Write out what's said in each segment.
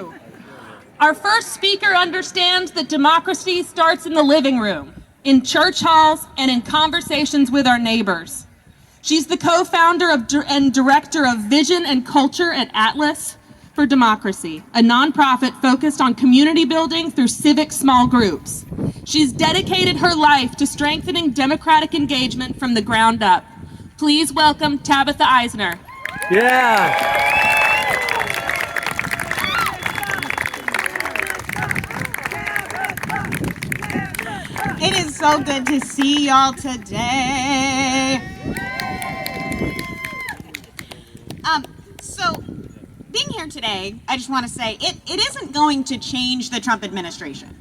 you. Our first speaker understands that democracy starts in the living room, in church halls, and in conversations with our neighbors. She's the co-founder and director of Vision and Culture at Atlas for Democracy, a nonprofit focused on community building through civic small groups. She's dedicated her life to strengthening democratic engagement from the ground up. Please welcome Tabitha Eisner. Yeah. It is so good to see y'all today. So being here today, I just want to say it isn't going to change the Trump administration.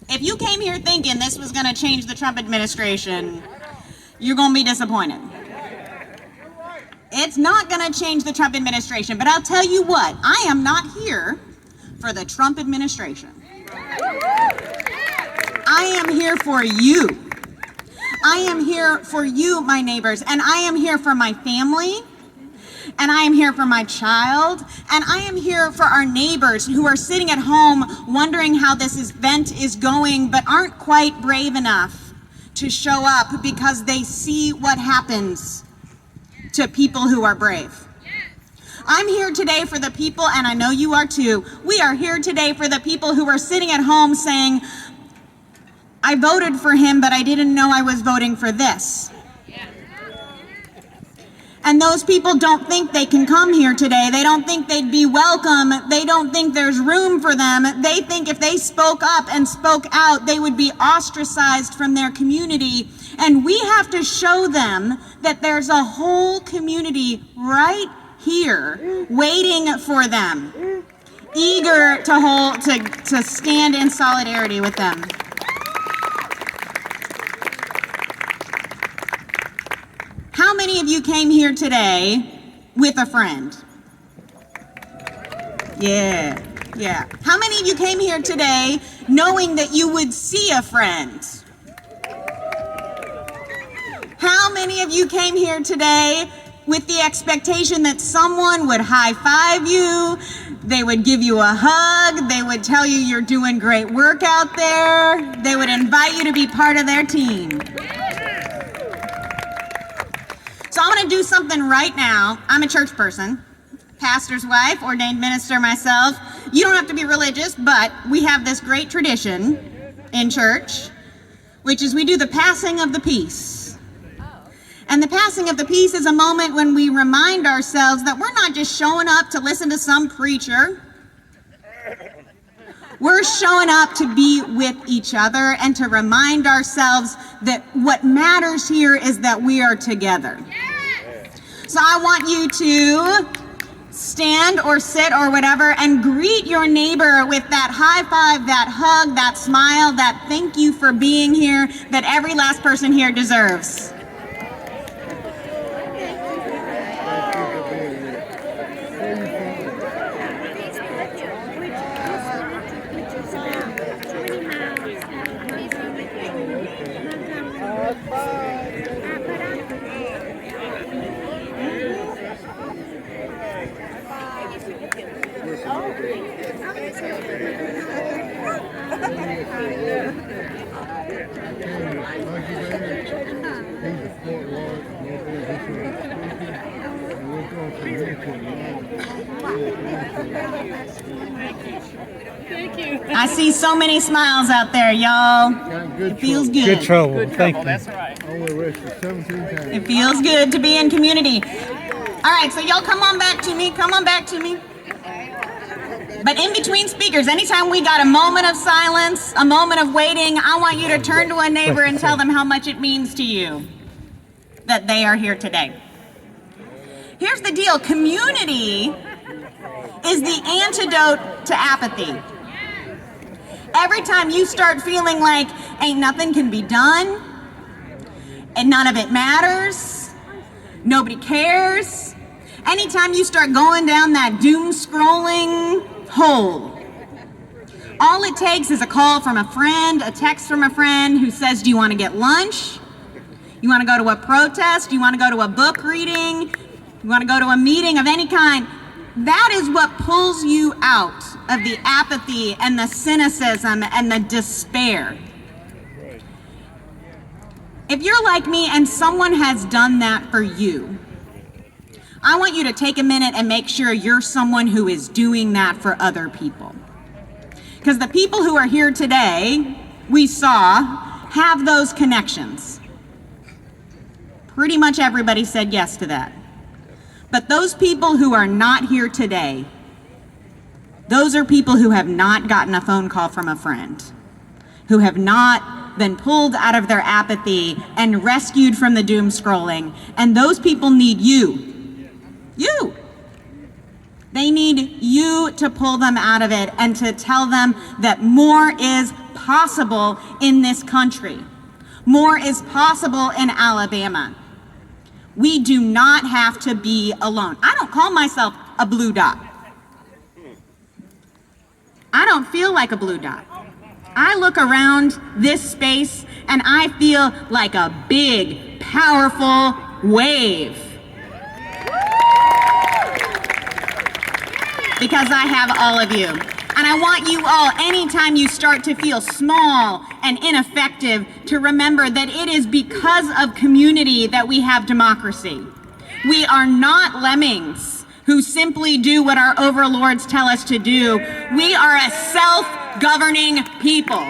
If you came here thinking this was going to change the Trump administration, you're going to be disappointed. It's not going to change the Trump administration, but I'll tell you what, I am not here for the Trump administration. I am here for you. I am here for you, my neighbors, and I am here for my family, and I am here for my child, and I am here for our neighbors who are sitting at home wondering how this event is going, but aren't quite brave enough to show up because they see what happens to people who are brave. I'm here today for the people, and I know you are too. We are here today for the people who are sitting at home saying, I voted for him, but I didn't know I was voting for this. And those people don't think they can come here today. They don't think they'd be welcome. They don't think there's room for them. They think if they spoke up and spoke out, they would be ostracized from their community. And we have to show them that there's a whole community right here waiting for them, eager to stand in solidarity with them. How many of you came here today with a friend? Yeah. How many of you came here today knowing that you would see a friend? How many of you came here today with the expectation that someone would high-five you, they would give you a hug, they would tell you you're doing great work out there, they would invite you to be part of their team? So I'm going to do something right now. I'm a church person, pastor's wife, ordained minister myself. You don't have to be religious, but we have this great tradition in church, which is we do the passing of the peace. And the passing of the peace is a moment when we remind ourselves that we're not just showing up to listen to some preacher. We're showing up to be with each other and to remind ourselves that what matters here is that we are together. So I want you to stand or sit or whatever and greet your neighbor with that high five, that hug, that smile, that thank you for being here that every last person here deserves. I see so many smiles out there, y'all. It feels good. Good trouble. Thank you. That's right. It feels good to be in community. All right, so y'all come on back to me. Come on back to me. But in between speakers, anytime we got a moment of silence, a moment of waiting, I want you to turn to a neighbor and tell them how much it means to you that they are here today. Here's the deal. Community is the antidote to apathy. Every time you start feeling like ain't nothing can be done, and none of it matters, nobody cares, anytime you start going down that doom scrolling hole, all it takes is a call from a friend, a text from a friend who says, do you want to get lunch? You want to go to a protest? You want to go to a book reading? You want to go to a meeting of any kind? That is what pulls you out of the apathy and the cynicism and the despair. If you're like me and someone has done that for you, I want you to take a minute and make sure you're someone who is doing that for other people. Because the people who are here today, we saw, have those connections. Pretty much everybody said yes to that. But those people who are not here today, those are people who have not gotten a phone call from a friend, who have not been pulled out of their apathy and rescued from the doom scrolling. And those people need you. You. They need you to pull them out of it and to tell them that more is possible in this country. More is possible in Alabama. We do not have to be alone. I don't call myself a blue dot. I don't feel like a blue dot. I look around this space and I feel like a big, powerful wave. Because I have all of you. And I want you all, anytime you start to feel small and ineffective, to remember that it is because of community that we have democracy. We are not lemmings who simply do what our overlords tell us to do. We are a self-governing people.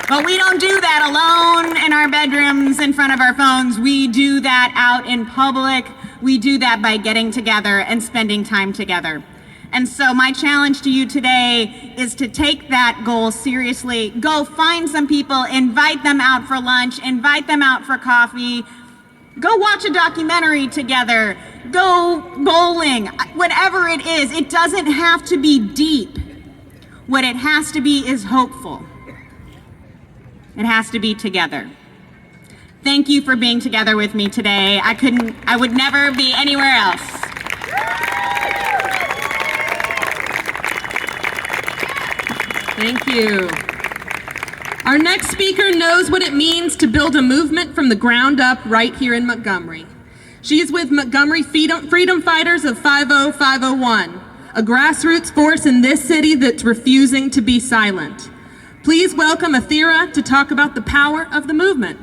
But we don't do that alone in our bedrooms in front of our phones. We do that out in public. We do that by getting together and spending time together. And so my challenge to you today is to take that goal seriously. Go find some people, invite them out for lunch, invite them out for coffee, go watch a documentary together, go bowling, whatever it is. It doesn't have to be deep. What it has to be is hopeful. It has to be together. Thank you for being together with me today. I would never be anywhere else. Thank you. Our next speaker knows what it means to build a movement from the ground up right here in Montgomery. She is with Montgomery Freedom Fighters of 50501, a grassroots force in this city that's refusing to be silent. Please welcome Athira to talk about the power of the movement.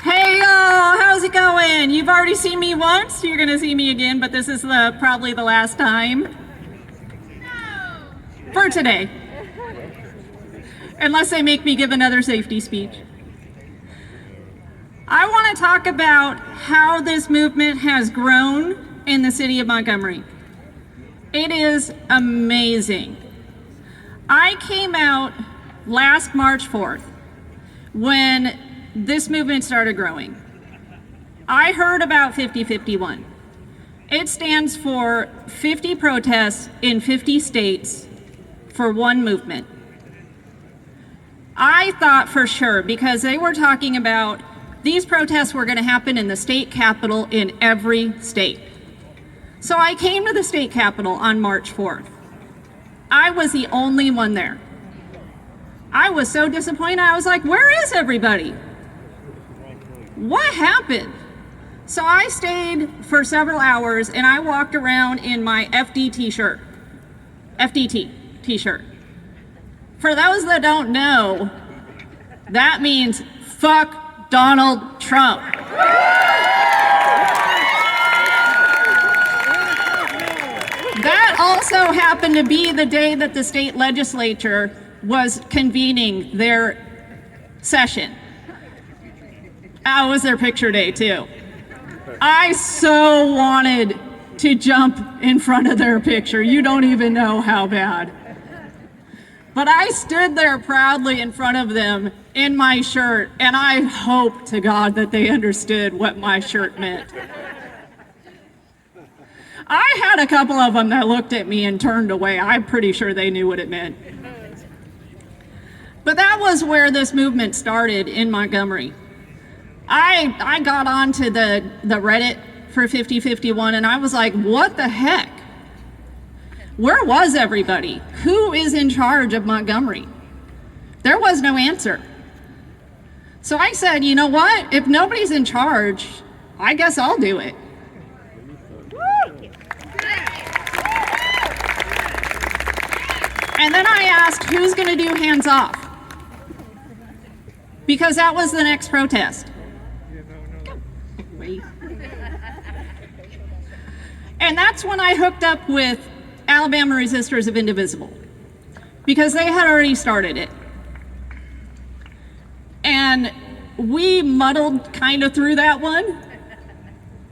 Hey y'all, how's it going? You've already seen me once, you're gonna see me again, but this is probably the last time. For today. Unless they make me give another safety speech. I want to talk about how this movement has grown in the city of Montgomery. It is amazing. I came out last March 4th when this movement started growing. I heard about 5051. It stands for 50 protests in 50 states for one movement. I thought for sure, because they were talking about these protests were going to happen in the state capitol in every state. So I came to the state capitol on March 4th. I was the only one there. I was so disappointed. I was like, where is everybody? What happened? So I stayed for several hours and I walked around in my FDT t-shirt. For those that don't know, that means fuck Donald Trump. That also happened to be the day that the state legislature was convening their session. That was their picture day too. I so wanted to jump in front of their picture. You don't even know how bad. But I stood there proudly in front of them in my shirt, and I hope to God that they understood what my shirt meant. I had a couple of them that looked at me and turned away. I'm pretty sure they knew what it meant. But that was where this movement started in Montgomery. I got onto the Reddit for 5051 and I was like, what the heck? Where was everybody? Who is in charge of Montgomery? There was no answer. So I said, you know what? If nobody's in charge, I guess I'll do it. And then I asked, who's going to do hands off? Because that was the next protest. Wait. And that's when I hooked up with Alabama Resistors of Indivisible, because they had already started it. And we muddled kind of through that one,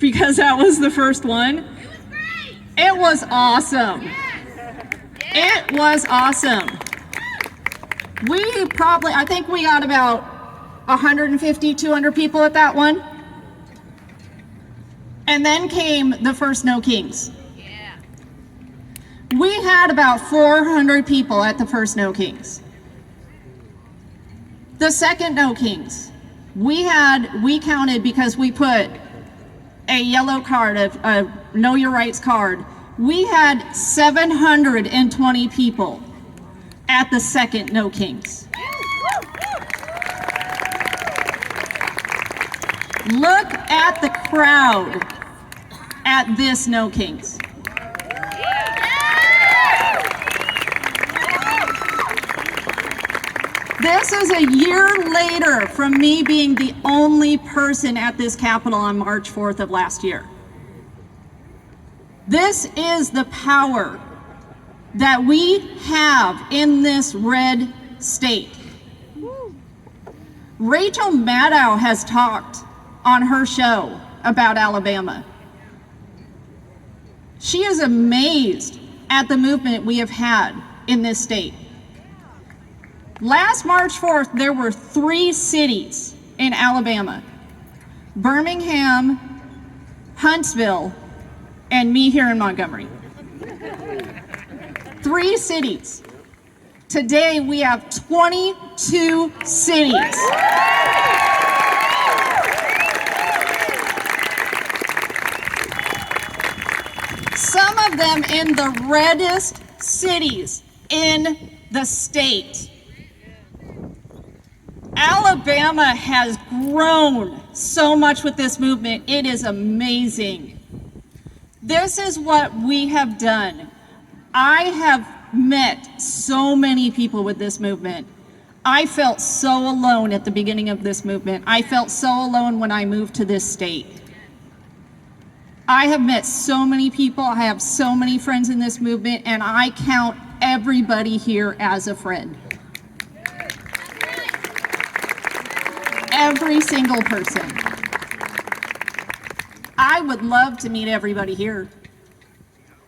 because that was the first one. It was great. It was awesome. Yes. It was awesome. I think we got about 150, 200 people at that one. And then came the first No Kings. Yeah. We had about 400 people at the first No Kings. The second No Kings, we counted, because we put a yellow card, a Know Your Rights card. We had 720 people at the second No Kings. Look at the crowd at this No Kings. This is a year later from me being the only person at this Capitol on March 4th of last year. This is the power that we have in this red state. Rachel Maddow has talked on her show about Alabama. She is amazed at the movement we have had in this state. Last March 4th, there were 3 cities in Alabama: Birmingham, Huntsville, and me here in Montgomery. 3 cities. Today we have 22 cities. Some of them in the reddest cities in the state. Alabama has grown so much with this movement. It is amazing. This is what we have done. I have met so many people with this movement. I felt so alone at the beginning of this movement. I felt so alone when I moved to this state. I have met so many people. I have so many friends in this movement, and I count everybody here as a friend. Every single person. I would love to meet everybody here.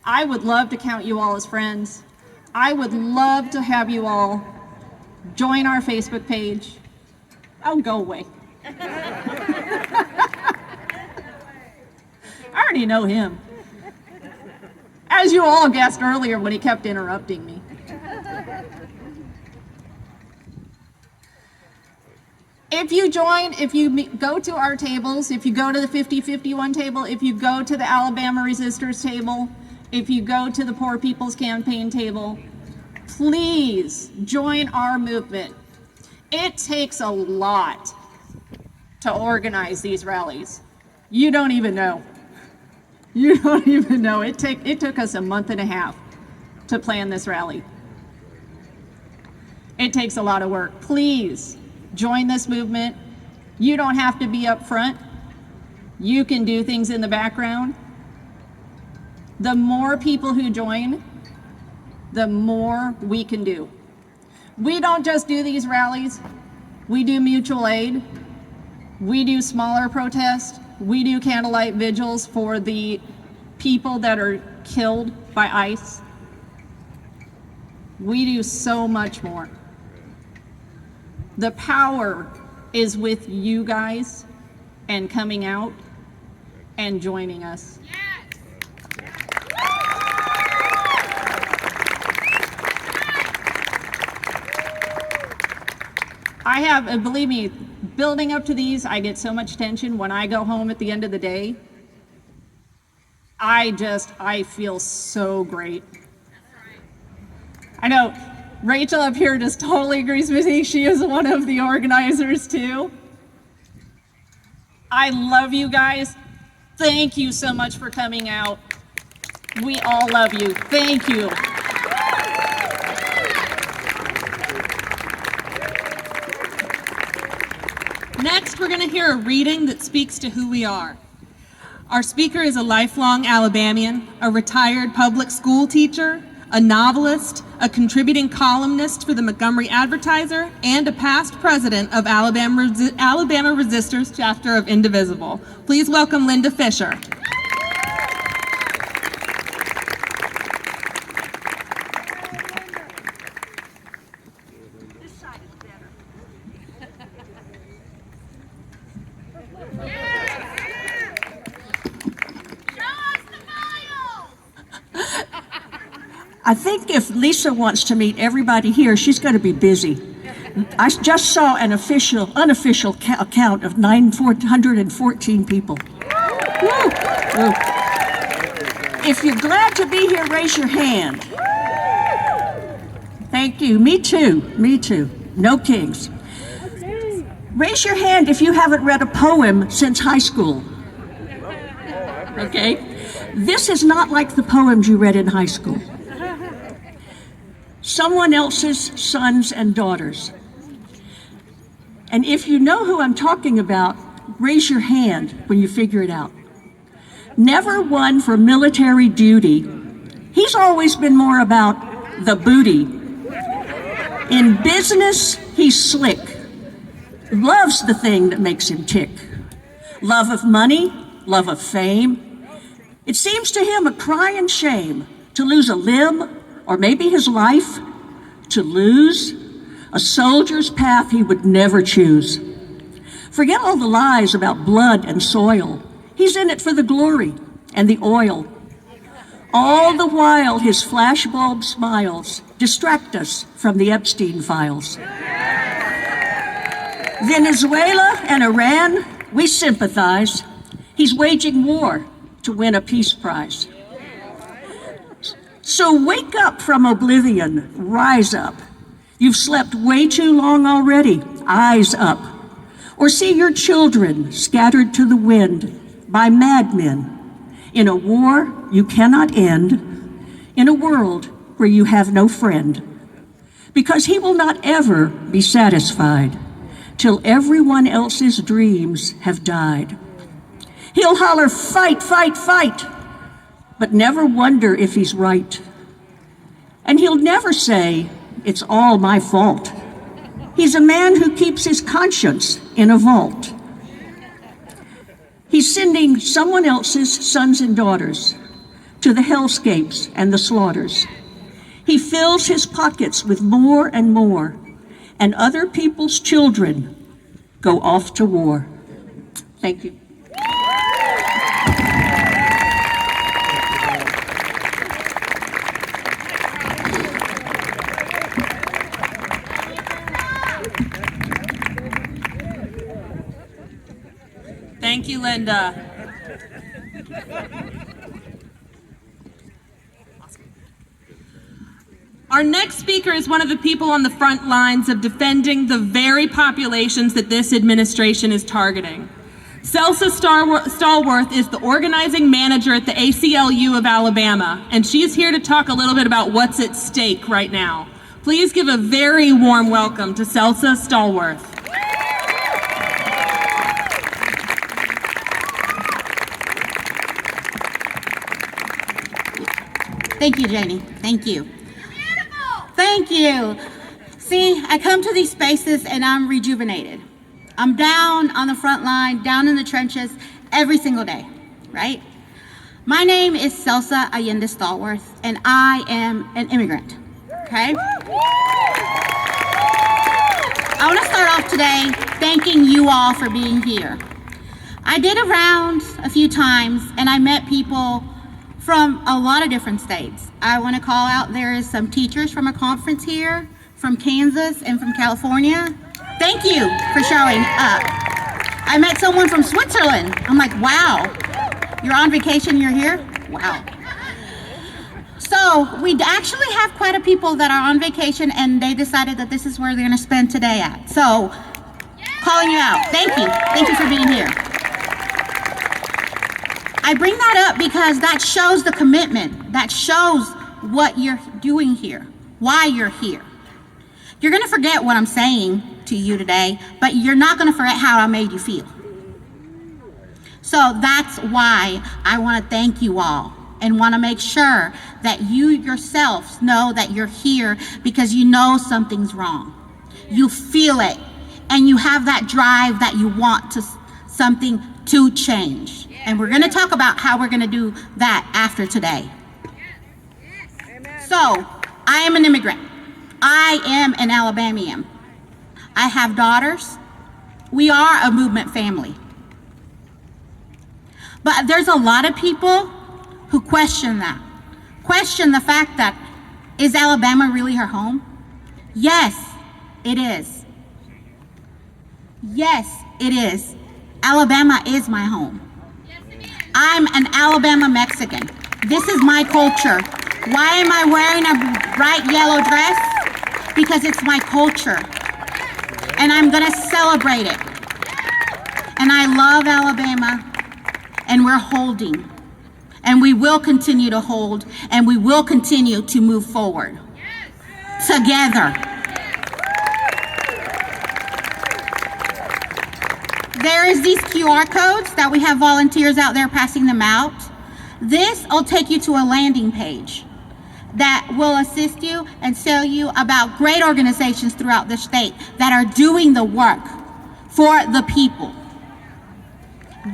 I would love to count you all as friends. I would love to have you all join our Facebook page. Oh, go away. I already know him. As you all guessed earlier when he kept interrupting me. If you join, if you go to our tables, if you go to the 5051 table, if you go to the Alabama Resistors table, if you go to the Poor People's Campaign table, please join our movement. It takes a lot to organize these rallies. You don't even know. You don't even know. It took us a month and a half to plan this rally. It takes a lot of work. Please join this movement. You don't have to be up front. You can do things in the background. The more people who join, the more we can do. We don't just do these rallies. We do mutual aid. We do smaller protests. We do candlelight vigils for the people that are killed by ICE. We do so much more. The power is with you guys and coming out and joining us. I have, believe me, building up to these, I get so much tension when I go home at the end of the day. I feel so great. I know Rachel up here just totally agrees with me. She is one of the organizers too. I love you guys. Thank you so much for coming out. We all love you. Thank you. Next, we're going to hear a reading that speaks to who we are. Our speaker is a lifelong Alabamian, a retired public school teacher, a novelist, a contributing columnist for the Montgomery Advertiser, and a past president of Alabama Resistors chapter of Indivisible. Please welcome Linda Fisher. I think if Lisa wants to meet everybody here, she's going to be busy. I just saw an unofficial count of 414 people. Woo. Woo. If you're glad to be here, raise your hand. Thank you. Me too. Me too. No kings. Raise your hand if you haven't read a poem since high school. Okay? This is not like the poems you read in high school. Someone else's sons and daughters. And if you know who I'm talking about, raise your hand when you figure it out. Never one for military duty. He's always been more about the booty. In business, he's slick. Loves the thing that makes him tick. Love of money, love of fame. It seems to him a crying shame to lose a limb, or maybe his life, to lose a soldier's path he would never choose. Forget all the lies about blood and soil. He's in it for the glory and the oil. All the while his flashbulb smiles distract us from the Epstein files. Venezuela and Iran, we sympathize. He's waging war to win a peace prize. So wake up from oblivion, rise up. You've slept way too long already, eyes up. Or see your children scattered to the wind by madmen in a war you cannot end, in a world where you have no friend. Because he will not ever be satisfied till everyone else's dreams have died. He'll holler, fight, fight, fight, but never wonder if he's right. And he'll never say, it's all my fault. He's a man who keeps his conscience in a vault. He's sending someone else's sons and daughters to the hellscapes and the slaughters. He fills his pockets with more and more, and other people's children go off to war. Thank you. Thank you, Linda. Our next speaker is one of the people on the front lines of defending the very populations that this administration is targeting. Celsa Stallworth is the organizing manager at the ACLU of Alabama, and she's here to talk a little bit about what's at stake right now. Please give a very warm welcome to Celsa Stallworth. Thank you, Janie. Thank you. Thank you. See, I come to these spaces and I'm rejuvenated. I'm down on the front line, down in the trenches every single day, right? My name is Celsa Allende Stallworth, and I am an immigrant, okay? I want to start off today thanking you all for being here. I did a round a few times and I met people from a lot of different states. I want to call out, there is some teachers from a conference here, from Kansas and from California. Thank you for showing up. I met someone from Switzerland. I'm like, wow, you're on vacation, you're here? Wow. So we actually have quite a people that are on vacation and they decided that this is where they're gonna spend today at. So, calling you out, thank you for being here. I bring that up because that shows the commitment. That shows what you're doing here, why you're here. You're going to forget what I'm saying to you today, but you're not going to forget how I made you feel. So that's why I want to thank you all and want to make sure that you yourselves know that you're here because you know something's wrong. You feel it, and you have that drive that you want to something to change. And we're going to talk about how we're going to do that after today. So, I am an immigrant. I am an Alabamian. I have daughters. We are a movement family. But there's a lot of people who question that. Question the fact that, is Alabama really her home? Yes, it is. Yes, it is. Alabama is my home. I'm an Alabama Mexican. This is my culture. Why am I wearing a bright yellow dress? Because it's my culture. And I'm gonna celebrate it. And I love Alabama, and we're holding. And we will continue to hold, and we will continue to move forward together. There is these QR codes that we have volunteers out there passing them out. This will take you to a landing page that will assist you and tell you about great organizations throughout the state that are doing the work for the people,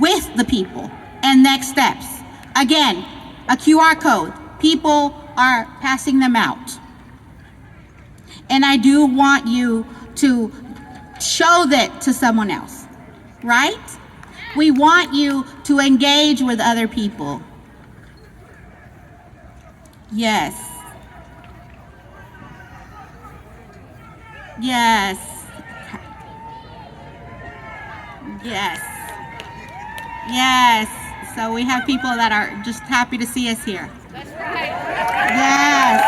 with the people, and next steps. Again, a QR code. People are passing them out. And I do want you to show that to someone else, right? We want you to engage with other people. Yes. Yes. Yes. Yes. So we have people that are just happy to see us here. That's right. Yes.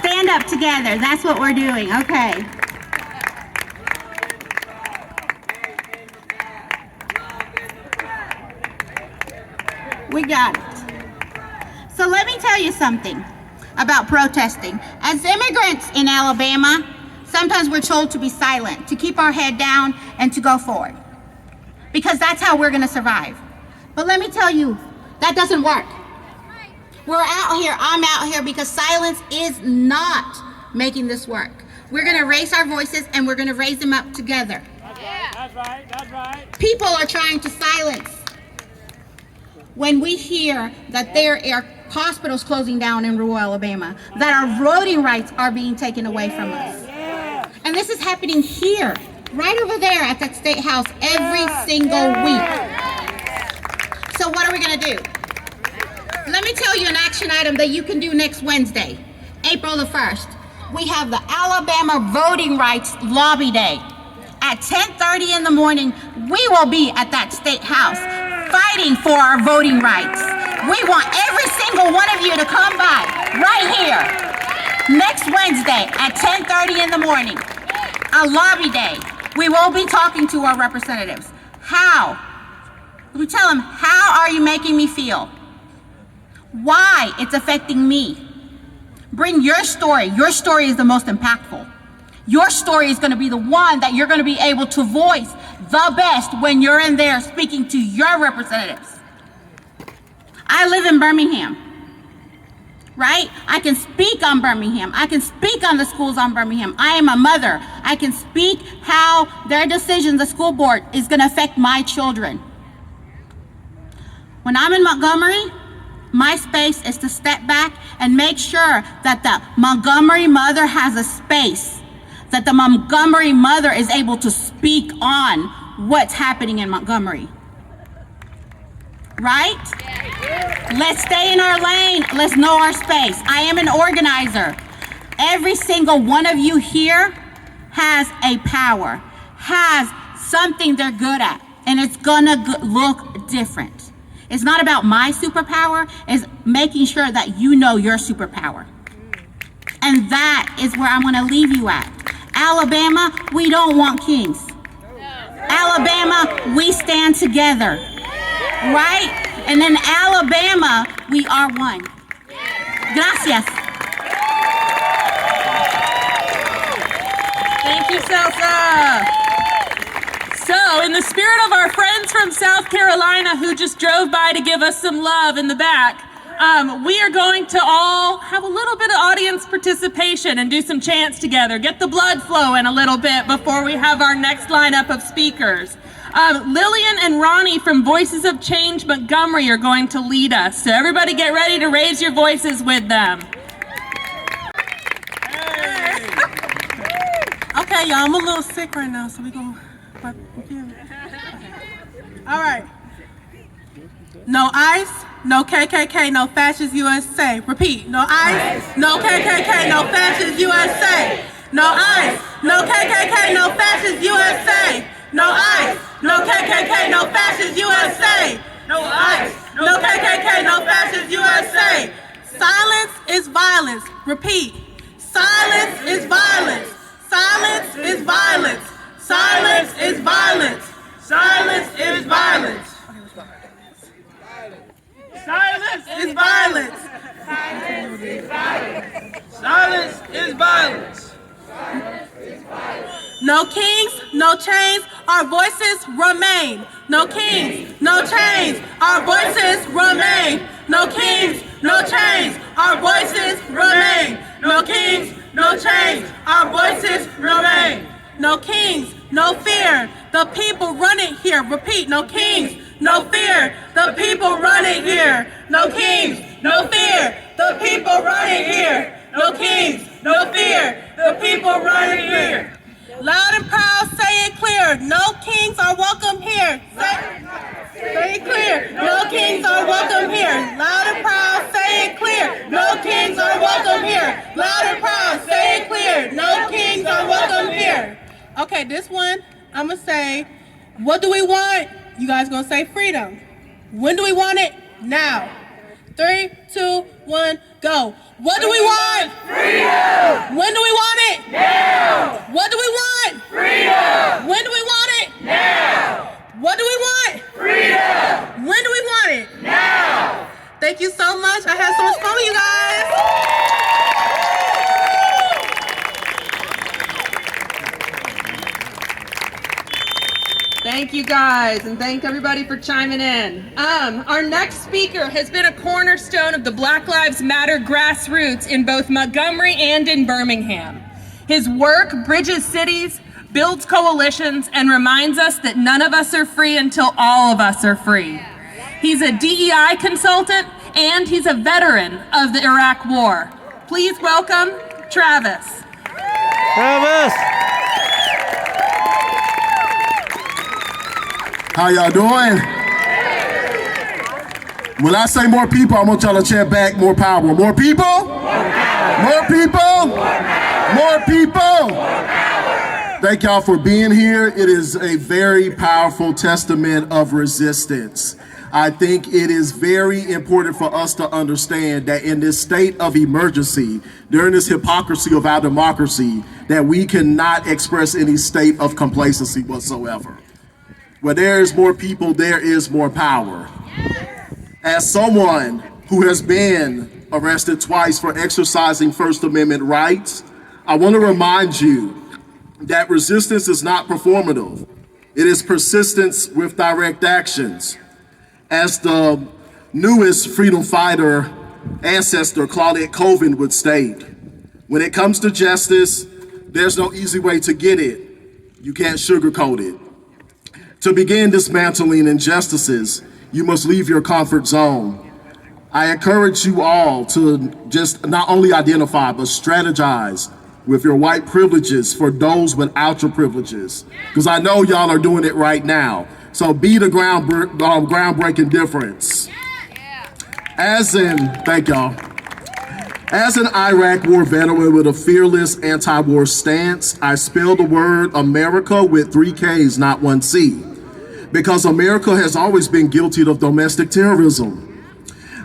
Stand up together. That's what we're doing. Okay. We got it. So let me tell you something about protesting. As immigrants in Alabama, sometimes we're told to be silent, to keep our head down and to go forward, because that's how we're going to survive. But let me tell you, that doesn't work. We're out here, I'm out here because silence is not making this work. We're going to raise our voices and we're going to raise them up together. That's right, that's right. People are trying to silence. When we hear that there are hospitals closing down in rural Alabama, that our voting rights are being taken away from us. And this is happening here, right over there at that state house every single week. So what are we gonna do? Let me tell you an action item that you can do next Wednesday, April the 1st. We have the Alabama Voting Rights Lobby Day. At 10:30 in the morning, we will be at that state house fighting for our voting rights. We want every single one of you to come by right here next Wednesday at 10:30 in the morning, a lobby day. We will be talking to our representatives. How? We tell them, how are you making me feel? Why it's affecting me? Bring your story. Your story is the most impactful. Your story is going to be the one that you're going to be able to voice the best when you're in there speaking to your representatives. I live in Birmingham, right? I can speak on Birmingham. I can speak on the schools on Birmingham. I am a mother. I can speak how their decisions, the school board, is going to affect my children. When I'm in Montgomery, my space is to step back and make sure that the Montgomery mother has a space, that the Montgomery mother is able to speak on what's happening in Montgomery. Right? Let's stay in our lane. Let's know our space. I am an organizer. Every single one of you here has a power, has something they're good at, and it's gonna look different. It's not about my superpower, it's making sure that you know your superpower. And that is where I'm gonna leave you at Alabama, we don't want kings. Alabama, we stand together, right? And in Alabama, we are one. Gracias. Thank you, Salsa. So, in the spirit of our friends from South Carolina who just drove by to give us some love in the back, we are going to all have a little bit of audience participation and do some chants together. Get the blood flowing a little bit before we have our next lineup of speakers. Lillian and Ronnie from Voices of Change Montgomery are going to lead us. So everybody get ready to raise your voices with them. Okay, y'all, I'm a little sick right now, so we're going to... All right. No ICE, no KKK, no fascist USA. Repeat, no ICE, no KKK, no fascist USA. No ICE, no KKK, no fascist USA. No ICE, no KKK, no fascist USA. No ICE, no KKK, no fascist USA. Silence is violence. Repeat, silence is violence. Silence is violence. Silence is violence. Silence is violence. Silence is violence. Silence is violence. Silence is violence. No kings, no chains, our voices remain. No kings, no chains, our voices remain. No kings, no chains, our voices remain. No kings, no chains, our voices remain. No kings, no fear, the people running here. Repeat, no kings, no fear, the people running here. No kings, no fear, the people running here. No kings, no fear, the people running here. Loud and proud, say it clear. No kings are welcome here. Say it clear. No kings are welcome here. Loud and proud, say it clear. No kings are welcome here. Loud and proud, say it clear. No kings are welcome here. Okay, this one, I'm going to say, what do we want? You guys going to say freedom. When do we want it? Now. 3, 2, 1, go. What do we want? Freedom. When do we want it? Now. What do we want? Freedom. When do we want it? Now. What do we want? Freedom. When do we want it? Now. Thank you so much. I had so much fun with you guys. Thank you guys, and thank everybody for chiming in. Our next speaker has been a cornerstone of the Black Lives Matter grassroots in both Montgomery and in Birmingham. His work bridges cities, builds coalitions, and reminds us that none of us are free until all of us are free. He's a DEI consultant, and he's a veteran of the Iraq War. Please welcome Travis. Travis! How y'all doing? When I say more people, I want y'all to chant back more power. More people? More people? More people? Thank y'all for being here. It is a very powerful testament of resistance. I think it is very important for us to understand that in this state of emergency, during this hypocrisy of our democracy, that we cannot express any state of complacency whatsoever. Where there is more people, there is more power. As someone who has been arrested twice for exercising First Amendment rights, I want to remind you that resistance is not performative. It is persistence with direct actions. As the newest freedom fighter ancestor, Claudette Colvin, would state, when it comes to justice, there's no easy way to get it. You can't sugarcoat it. To begin dismantling injustices, you must leave your comfort zone. I encourage you all to just not only identify, but strategize with your white privileges for those without your privileges. Because I know y'all are doing it right now. So be the groundbreaking difference. Thank y'all. As an Iraq War veteran with a fearless anti-war stance, I spell the word America with 3 Ks, not 1 C. Because America has always been guilty of domestic terrorism.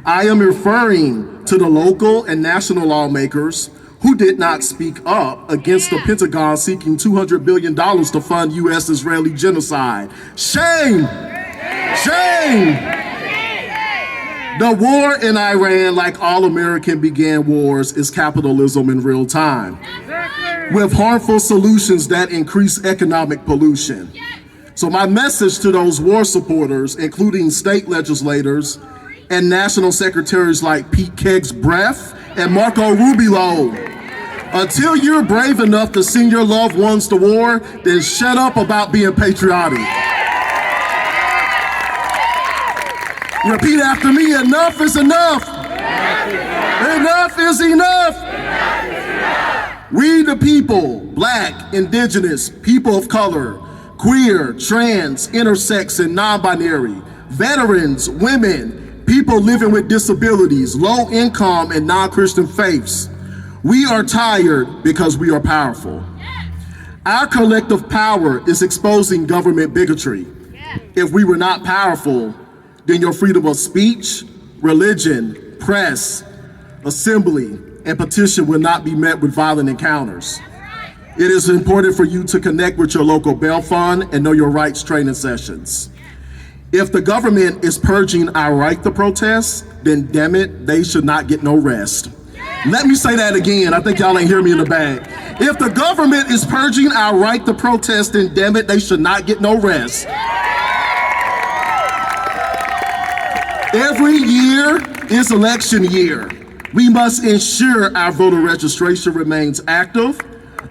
I am referring to the local and national lawmakers who did not speak up against the Pentagon seeking $200 billion to fund U.S.-Israeli genocide. Shame! Shame! The war in Iran, like all American began wars, is capitalism in real time, with harmful solutions that increase economic pollution. So my message to those war supporters, including state legislators and national secretaries like Pete Keggs-Breff and Marco Rubio, until you're brave enough to send your loved ones to war, then shut up about being patriotic. Repeat after me, enough is enough. Enough is enough. We the people, Black, Indigenous, people of color, queer, trans, intersex, and non-binary, veterans, women, people living with disabilities, low income, and non-Christian faiths. We are tired because we are powerful. Our collective power is exposing government bigotry. If we were not powerful, then your freedom of speech, religion, press, assembly, and petition will not be met with violent encounters. It is important for you to connect with your local bail fund and know your rights training sessions. If the government is purging our right to protest, then damn it, they should not get no rest. Let me say that again. I think y'all ain't hear me in the back. If the government is purging our right to protest, then damn it, they should not get no rest. Every year is election year. We must ensure our voter registration remains active,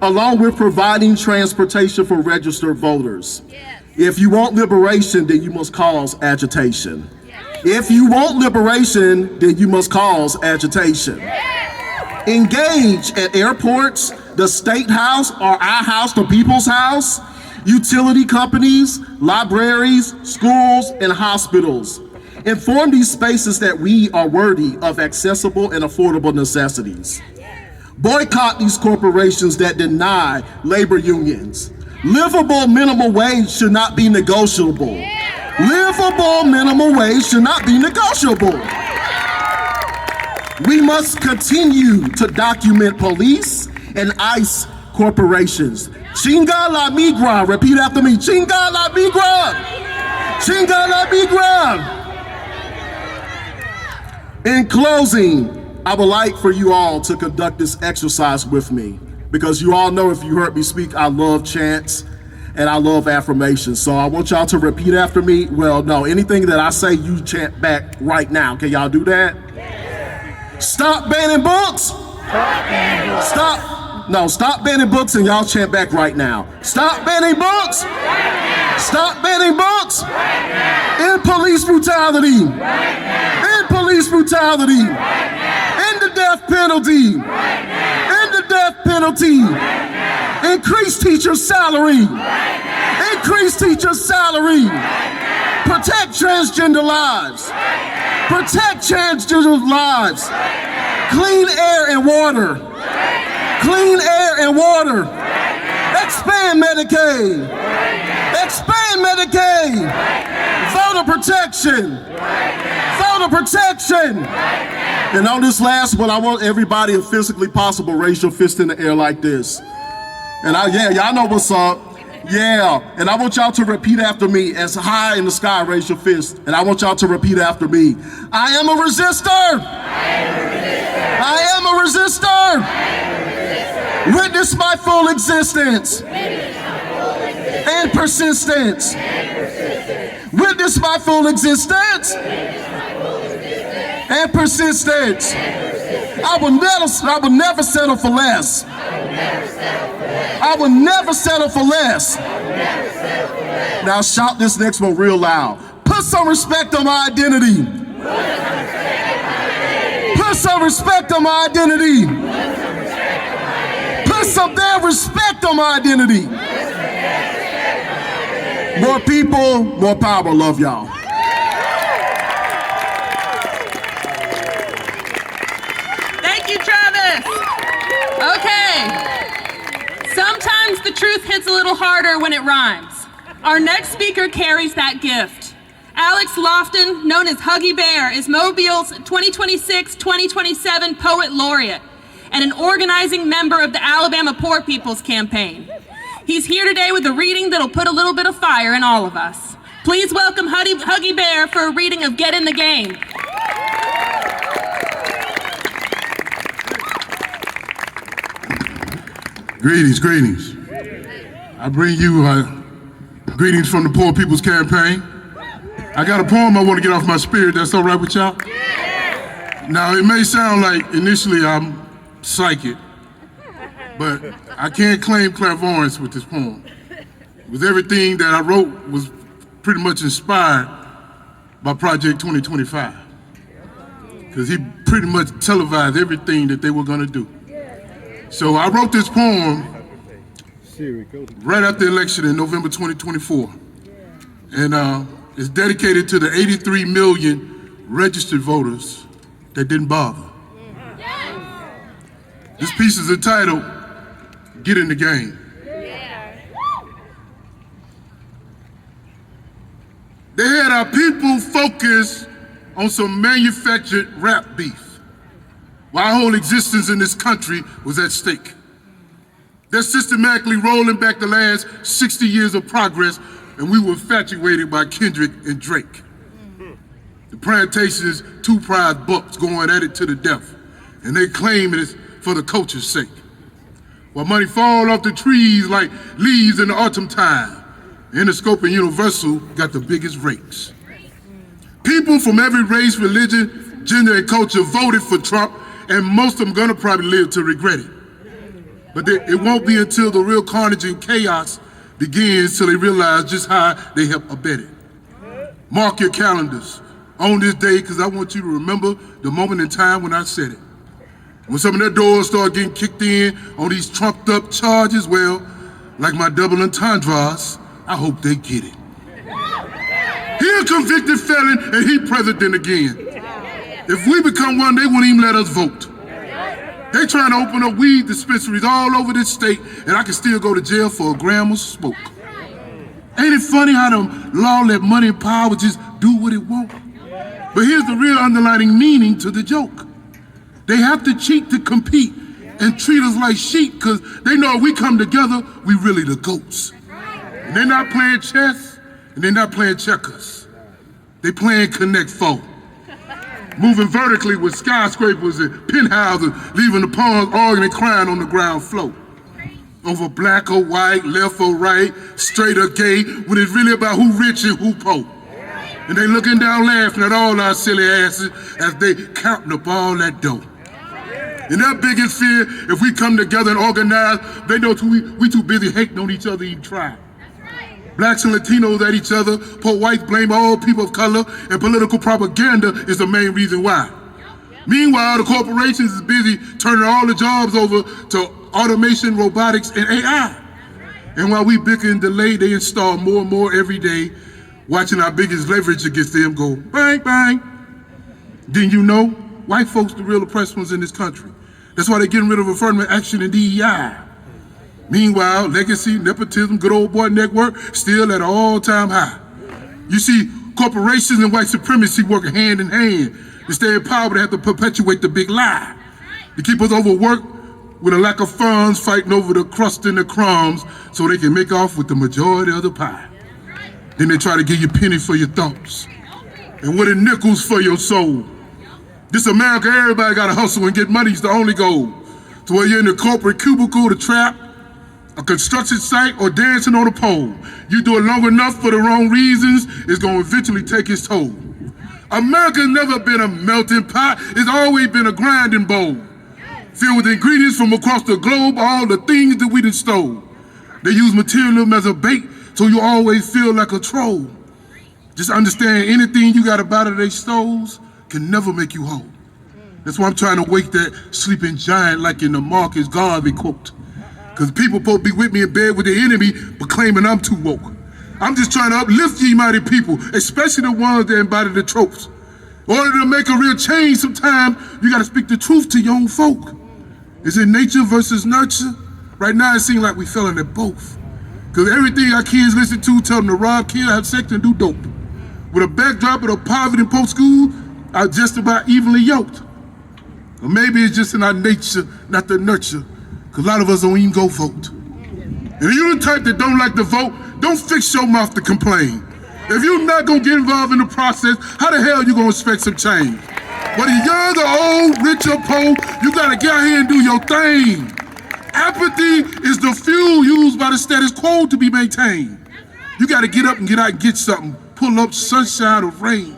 along with providing transportation for registered voters. If you want liberation, then you must cause agitation. If you want liberation, then you must cause agitation. Engage at airports, the State House or our house, the people's house, utility companies, libraries, schools, and hospitals. Inform these spaces that we are worthy of accessible and affordable necessities. Boycott these corporations that deny labor unions. Livable minimum wage should not be negotiable. Livable minimum wage should not be negotiable. We must continue to document police and ICE corporations. Chinga la migra, repeat after me. Chinga la migra. Chinga la migra. In closing, I would like for you all to conduct this exercise with me, because you all know, if you heard me speak, I love chants and I love affirmations. So I want y'all to repeat after me. Well, no, anything that I say, you chant back right now. Can y'all do that? Stop banning books. Stop banning books, and y'all chant back right now. Stop banning books. Stop banning books. End police brutality. End police brutality. End the death penalty. End the death penalty. Increase teacher salary. Increase teacher salary. Protect transgender lives. Protect transgender lives. Clean air and water. Clean air and water. Expand Medicaid. Expand Medicaid. Voter protection. Voter protection. And on this last one, I want everybody, if physically possible, raise your fist in the air like this. And y'all know what's up. Yeah, and I want y'all to repeat after me. As high in the sky, raise your fist. And I want y'all to repeat after me. I am a resistor. I am a resistor. Witness my full existence and persistence. Witness my full existence and persistence. I will never settle for less. I will never settle for less. Now shout this next one real loud. Put some respect on my identity. Put some respect on my identity. Put some damn respect on my identity. More people, more power. Love y'all. Thank you, Travis. Okay. Sometimes the truth hits a little harder when it rhymes. Our next speaker carries that gift. Alex Lofton, known as Huggy Bear, is Mobile's 2026-2027 Poet Laureate and an organizing member of the Alabama Poor People's Campaign. He's here today with a reading that'll put a little bit of fire in all of us. Please welcome Huggy Bear for a reading of Get in the Game. Greetings, greetings. I bring you greetings from the Poor People's Campaign. I got a poem I want to get off my spirit. That's all right with y'all? Now, it may sound like initially I'm psychic, but I can't claim clairvoyance with this poem. With everything that I wrote was pretty much inspired by Project 2025, because he pretty much televised everything that they were going to do. So I wrote this poem right after the election in November 2024. And it's dedicated to the 83 million registered voters that didn't bother. This piece is entitled, Get in the Game. They had our people focused on some manufactured rap beef, while our whole existence in this country was at stake. They're systematically rolling back the last 60 years of progress, and we were infatuated by Kendrick and Drake. The plantation's two prize bucks going at it to the death, and they claim it's for the culture's sake. While money fall off the trees like leaves in the autumn time, Interscope and Universal got the biggest rakes. People from every race, religion, gender, and culture voted for Trump, and most of them gonna probably live to regret it. But it won't be until the real carnage and chaos begins till they realize just how they have abetted. Mark your calendars on this day, because I want you to remember the moment in time when I said it. When some of their doors start getting kicked in on these trumped up charges, well, like my double entendres, I hope they get it. He a convicted felon and he president again. If we become one, they won't even let us vote. They trying to open up weed dispensaries all over this state, and I can still go to jail for a gram of smoke. Ain't it funny how the law let money and power just do what it want? But here's the real underlying meaning to the joke. They have to cheat to compete and treat us like sheep, because they know if we come together, we really the goats. And they're not playing chess, and they're not playing checkers. They playing Connect Four. Moving vertically with skyscrapers and penthouses, leaving the pawns arguing and crying on the ground floor. Over black or white, left or right, straight or gay, when it's really about who rich and who poor. And they looking down laughing at all our silly asses as they counting up all that dough. And their biggest fear, if we come together and organize, they know we too busy hating on each other to even try. Blacks and Latinos at each other, poor whites blame all people of color, and political propaganda is the main reason why. Meanwhile, the corporations is busy turning all the jobs over to automation, robotics, and AI. And while we bicker and delay, they install more and more every day, watching our biggest leverage against them go bang, bang. Didn't you know? White folks the real oppressed ones in this country. That's why they're getting rid of affirmative action and DEI. Meanwhile, legacy, nepotism, good old boy network, still at an all-time high. You see, corporations and white supremacy working hand in hand. To stay in power, they have to perpetuate the big lie. To keep us overworked with a lack of funds, fighting over the crust and the crumbs so they can make off with the majority of the pie. Then they try to give you pennies for your thoughts and what nickels for your soul. This America, everybody got to hustle and get money is the only goal. So whether you're in the corporate cubicle, the trap, a construction site, or dancing on a pole, you do it long enough for the wrong reasons, it's going to eventually take its toll. America's never been a melting pot, it's always been a grinding bowl, filled with ingredients from across the globe, all the things that we done stole. They use materialism as a bait, so you always feel like a troll. Just understand anything you got about it they stoles can never make you whole. That's why I'm trying to wake that sleeping giant like in the Marcus Garvey quote. Because people supposed to be with me in bed with the enemy, but claiming I'm too woke. I'm just trying to uplift ye mighty people, especially the ones that embody the tropes. In order to make a real change, sometimes you gotta speak the truth to your own folk. Is it nature versus nurture? Right now it seems like we fell into both. Because everything our kids listen to tell them to rob, kill, have sex, and do dope. With a backdrop of the poverty in post school, are just about evenly yoked. Or maybe it's just in our nature not to nurture, because a lot of us don't even go vote. If you're the type that don't like to vote, don't fix your mouth to complain. If you're not gonna get involved in the process, how the hell you gonna expect some change? Whether you're young or old, rich or poor, you gotta get out here and do your thing. Apathy is the fuel used by the status quo to be maintained. You gotta get up and get out and get something. Pull up sunshine or rain.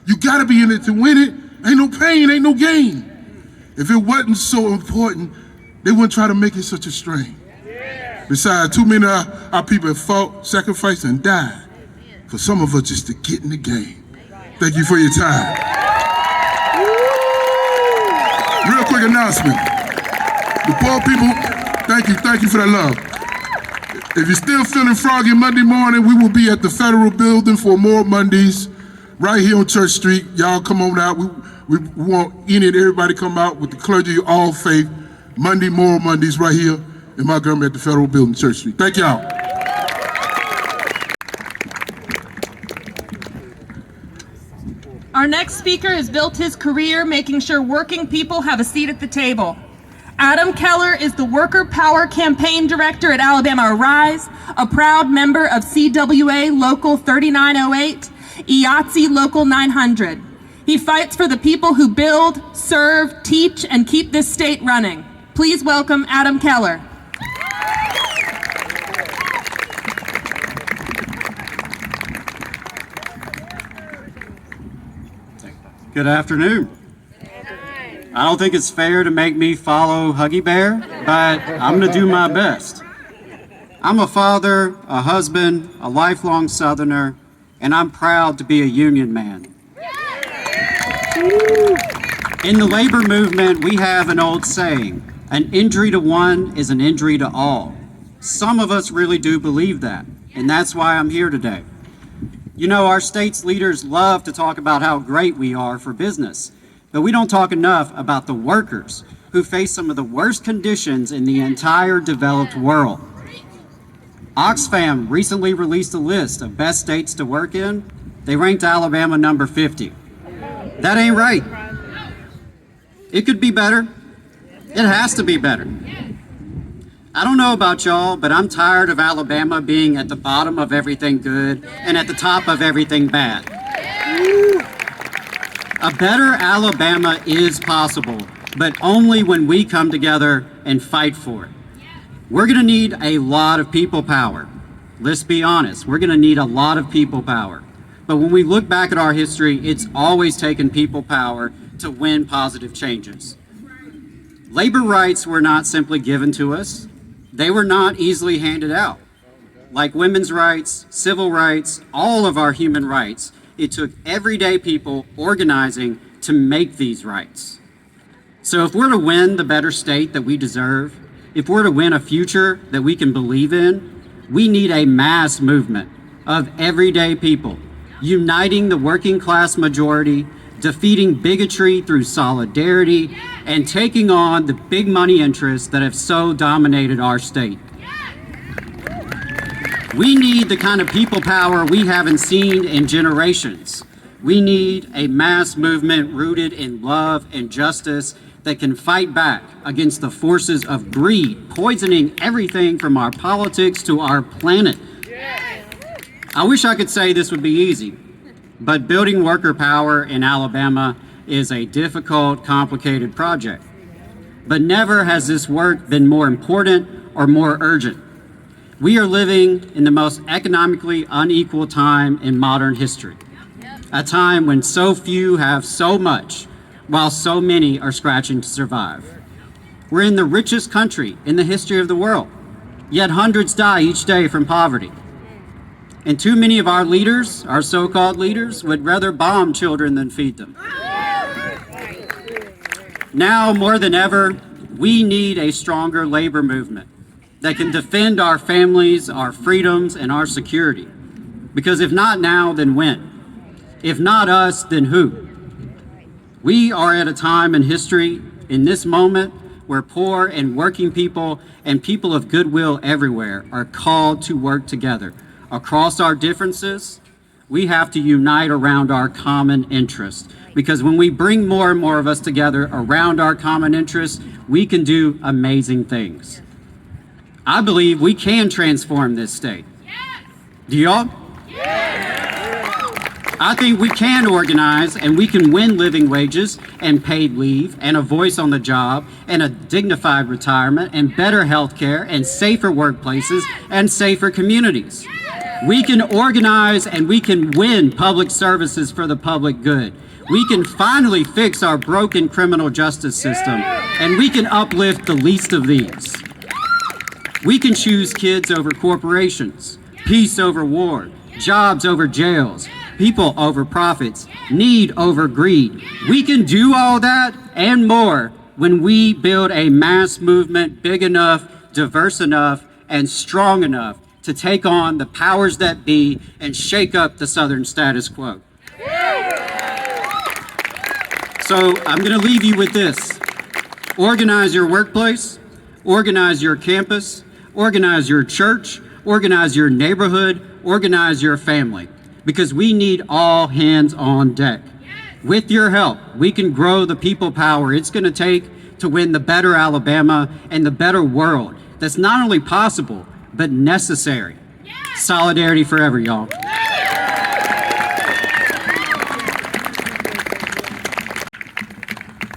You gotta be in it to win it. Ain't no pain, ain't no gain. If it wasn't so important, they wouldn't try to make it such a strain. Besides, too many of our people have fought, sacrificed, and died for some of us just to get in the game. Thank you for your time. Real quick announcement. The poor people, thank you for that love. If you're still feeling froggy Monday morning, we will be at the Federal Building for more Mondays, right here on Church Street. Y'all come on out. We want any and everybody come out with the clergy of all faith. More Mondays right here in Montgomery at the Federal Building, Church Street. Thank y'all. Our next speaker has built his career making sure working people have a seat at the table. Adam Keller is the Worker Power Campaign Director at Alabama Arise, a proud member of CWA Local 3908, IATSE Local 900. He fights for the people who build, serve, teach, and keep this state running. Please welcome Adam Keller. Good afternoon. I don't think it's fair to make me follow Huggy Bear, but I'm going to do my best. I'm a father, a husband, a lifelong Southerner, and I'm proud to be a union man. In the labor movement, we have an old saying, an injury to one is an injury to all. Some of us really do believe that, and that's why I'm here today. You know, our state's leaders love to talk about how great we are for business, but we don't talk enough about the workers who face some of the worst conditions in the entire developed world. Oxfam recently released a list of best states to work in. They ranked Alabama number 50. That ain't right. It could be better. It has to be better. I don't know about y'all, but I'm tired of Alabama being at the bottom of everything good and at the top of everything bad. A better Alabama is possible, but only when we come together and fight for it. We're gonna need a lot of people power. Let's be honest, we're gonna need a lot of people power. But when we look back at our history, it's always taken people power to win positive changes. Labor rights were not simply given to us. They were not easily handed out. Like women's rights, civil rights, all of our human rights, it took everyday people organizing to make these rights. So if we're to win the better state that we deserve, if we're to win a future that we can believe in, we need a mass movement of everyday people, uniting the working class majority, defeating bigotry through solidarity, and taking on the big money interests that have so dominated our state. We need the kind of people power we haven't seen in generations. We need a mass movement rooted in love and justice that can fight back against the forces of greed, poisoning everything from our politics to our planet. I wish I could say this would be easy, but building worker power in Alabama is a difficult, complicated project. But never has this work been more important or more urgent. We are living in the most economically unequal time in modern history, a time when so few have so much, while so many are scratching to survive. We're in the richest country in the history of the world, yet hundreds die each day from poverty. And too many of our leaders, our so-called leaders, would rather bomb children than feed them. Now, more than ever, we need a stronger labor movement that can defend our families, our freedoms, and our security. Because if not now, then when? If not us, then who? We are at a time in history, in this moment, where poor and working people and people of goodwill everywhere are called to work together across our differences, We have to unite around our common interest, because when we bring more and more of us together around our common interest, we can do amazing things. I believe we can transform this state. Do y'all? I think we can organize and we can win living wages and paid leave and a voice on the job and a dignified retirement and better health care and safer workplaces and safer communities. We can organize and we can win public services for the public good. We can finally fix our broken criminal justice system, and we can uplift the least of these. We can choose kids over corporations, peace over war, jobs over jails, people over profits, need over greed. We can do all that and more when we build a mass movement big enough, diverse enough, and strong enough to take on the powers that be and shake up the Southern status quo. So I'm going to leave you with this. Organize your workplace, organize your campus, organize your church, organize your neighborhood, organize your family, because we need all hands on deck. With your help, we can grow the people power it's going to take to win the better Alabama and the better world that's not only possible, but necessary. Solidarity forever, y'all.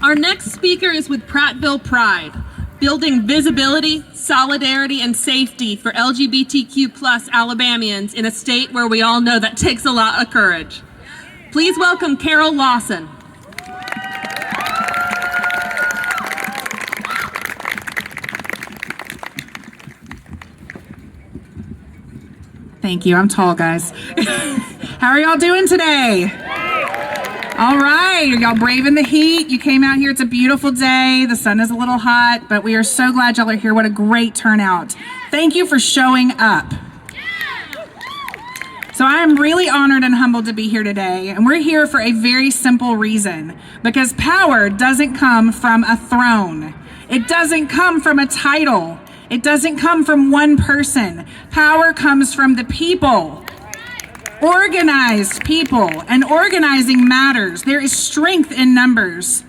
Our next speaker is with Prattville Pride, building visibility, solidarity, and safety for LGBTQ plus Alabamians in a state where we all know that takes a lot of courage. Please welcome Carol Lawson. Thank you. I'm tall, guys. How are y'all doing today? All right. Are y'all braving the heat? You came out here. It's a beautiful day. The sun is a little hot, but we are so glad y'all are here. What a great turnout. Thank you for showing up. So I am really honored and humbled to be here today, and we're here for a very simple reason, because power doesn't come from a throne. It doesn't come from a title. It doesn't come from one person. Power comes from the people. Organized people, and organizing matters. There is strength in numbers.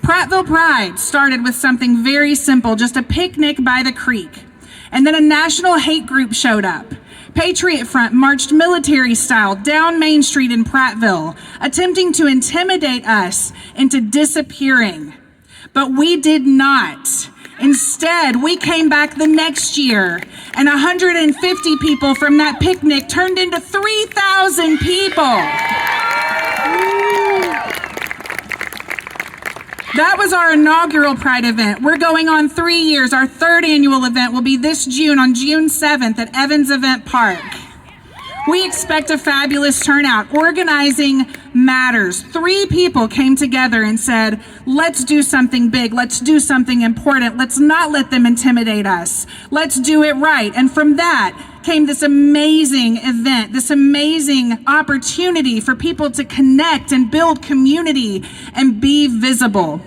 Prattville Pride started with something very simple, just a picnic by the creek. And then a national hate group showed up. Patriot Front marched military style down Main Street in Prattville, attempting to intimidate us into disappearing. But we did not. Instead, we came back the next year, and 150 people from that picnic turned into 3,000 people. That was our inaugural Pride event. We're going on 3 years. Our third annual event will be this June, on June 7th at Evans Event Park. We expect a fabulous turnout. Organizing matters. 3 people came together and said, let's do something big. Let's do something important. Let's not let them intimidate us. Let's do it right. And from that came this amazing event, this amazing opportunity for people to connect and build community and be visible.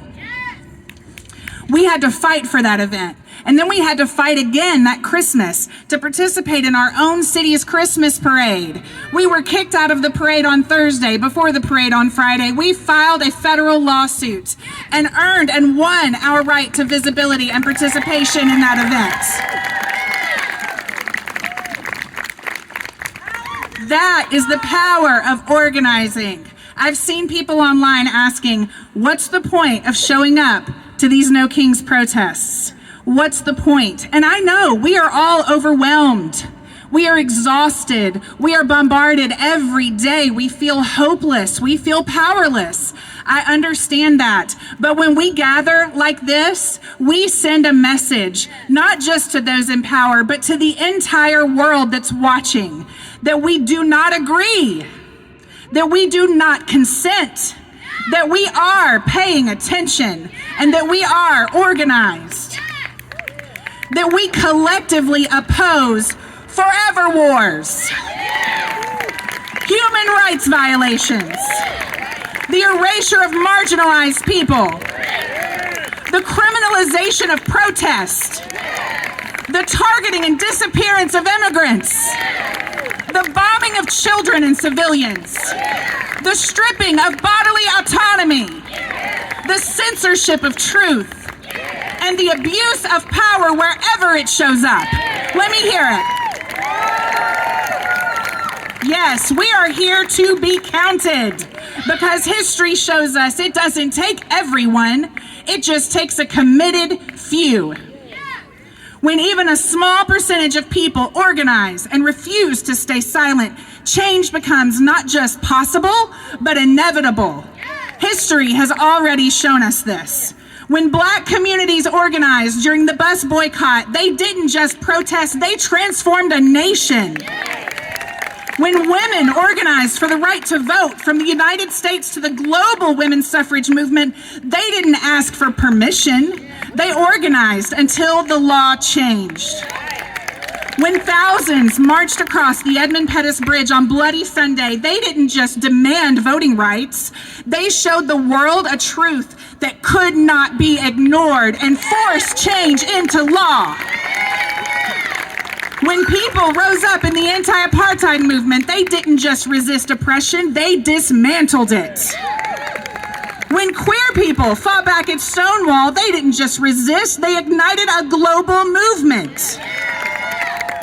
We had to fight for that event. And then we had to fight again that Christmas to participate in our own city's Christmas parade. We were kicked out of the parade on Thursday before the parade on Friday. We filed a federal lawsuit and earned and won our right to visibility and participation in that event. That is the power of organizing. I've seen people online asking, what's the point of showing up to these No Kings protests? What's the point? And I know we are all overwhelmed. We are exhausted. We are bombarded every day. We feel hopeless. We feel powerless. I understand that. But when we gather like this, we send a message, not just to those in power, but to the entire world that's watching, that we do not agree, that we do not consent, that we are paying attention, and that we are organized. That we collectively oppose forever wars, human rights violations, the erasure of marginalized people, the criminalization of protest, the targeting and disappearance of immigrants, the bombing of children and civilians, the stripping of bodily autonomy, the censorship of truth, and the abuse of power wherever it shows up. Let me hear it. Yes, we are here to be counted because history shows us it doesn't take everyone, it just takes a committed few. When even a small percentage of people organize and refuse to stay silent, change becomes not just possible, but inevitable. History has already shown us this. When Black communities organized during the bus boycott, they didn't just protest, they transformed a nation. When women organized for the right to vote from the United States to the global women's suffrage movement, they didn't ask for permission. They organized until the law changed. When thousands marched across the Edmund Pettus Bridge on Bloody Sunday, they didn't just demand voting rights. They showed the world a truth that could not be ignored and forced change into law. When people rose up in the anti-apartheid movement, they didn't just resist oppression, they dismantled it. When queer people fought back at Stonewall, they didn't just resist, they ignited a global movement.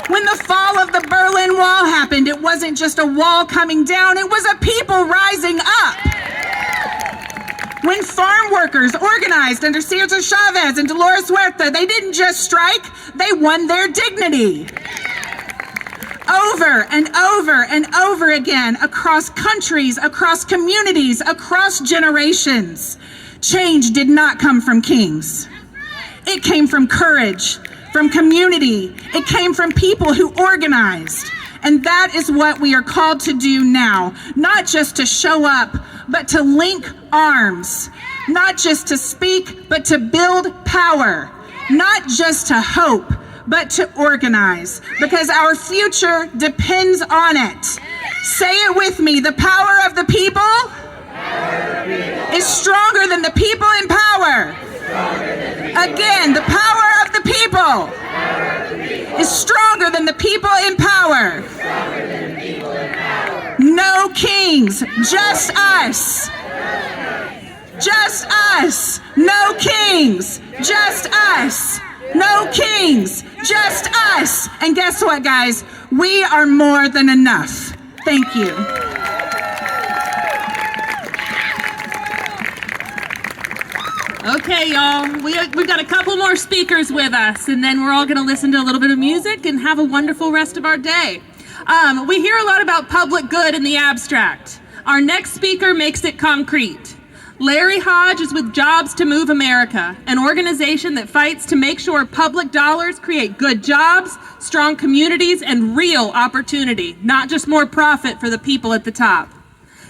When the fall of the Berlin Wall happened, it wasn't just a wall coming down, it was a people rising up. When farm workers organized under Cesar Chavez and Dolores Huerta, they didn't just strike, they won their dignity. Over and over and over again, across countries, across communities, across generations, change did not come from kings. It came from courage, from community. It came from people who organized. And that is what we are called to do now, not just to show up, but to link arms, not just to speak, but to build power, not just to hope, but to organize, because our future depends on it. Say it with me, the power of the people is stronger than the people in power. Again, the power of the people is stronger than the people in power. No kings, just us. Just us. No kings, just us. No kings, just us. And guess what, guys? We are more than enough. Thank you. Okay, y'all, we've got a couple more speakers with us, and then we're all going to listen to a little bit of music and have a wonderful rest of our day. We hear a lot about public good in the abstract. Our next speaker makes it concrete. Larry Hodge is with Jobs to Move America, an organization that fights to make sure public dollars create good jobs, strong communities, and real opportunity, not just more profit for the people at the top.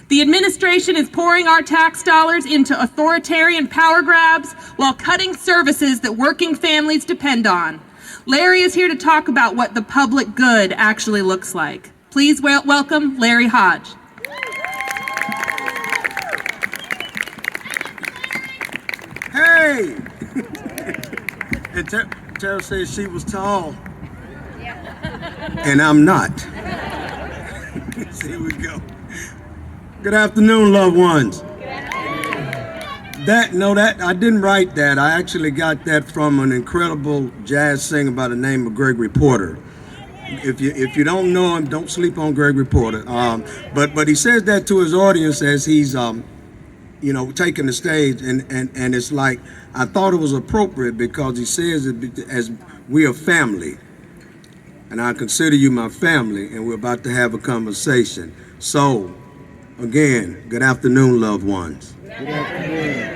The administration is pouring our tax dollars into authoritarian power grabs while cutting services that working families depend on. Larry is here to talk about what the public good actually looks like. Please welcome Larry Hodge. Hey! And Tara said she was tall. And I'm not. So here we go. Good afternoon, loved ones. I didn't write that. I actually got that from an incredible jazz singer by the name of Gregory Porter. If you don't know him, don't sleep on Gregory Porter. But he says that to his audience as he's taking the stage, and it's like, I thought it was appropriate because he says it as we are family, and I consider you my family, and we're about to have a conversation. So, again, good afternoon, loved ones. Good afternoon.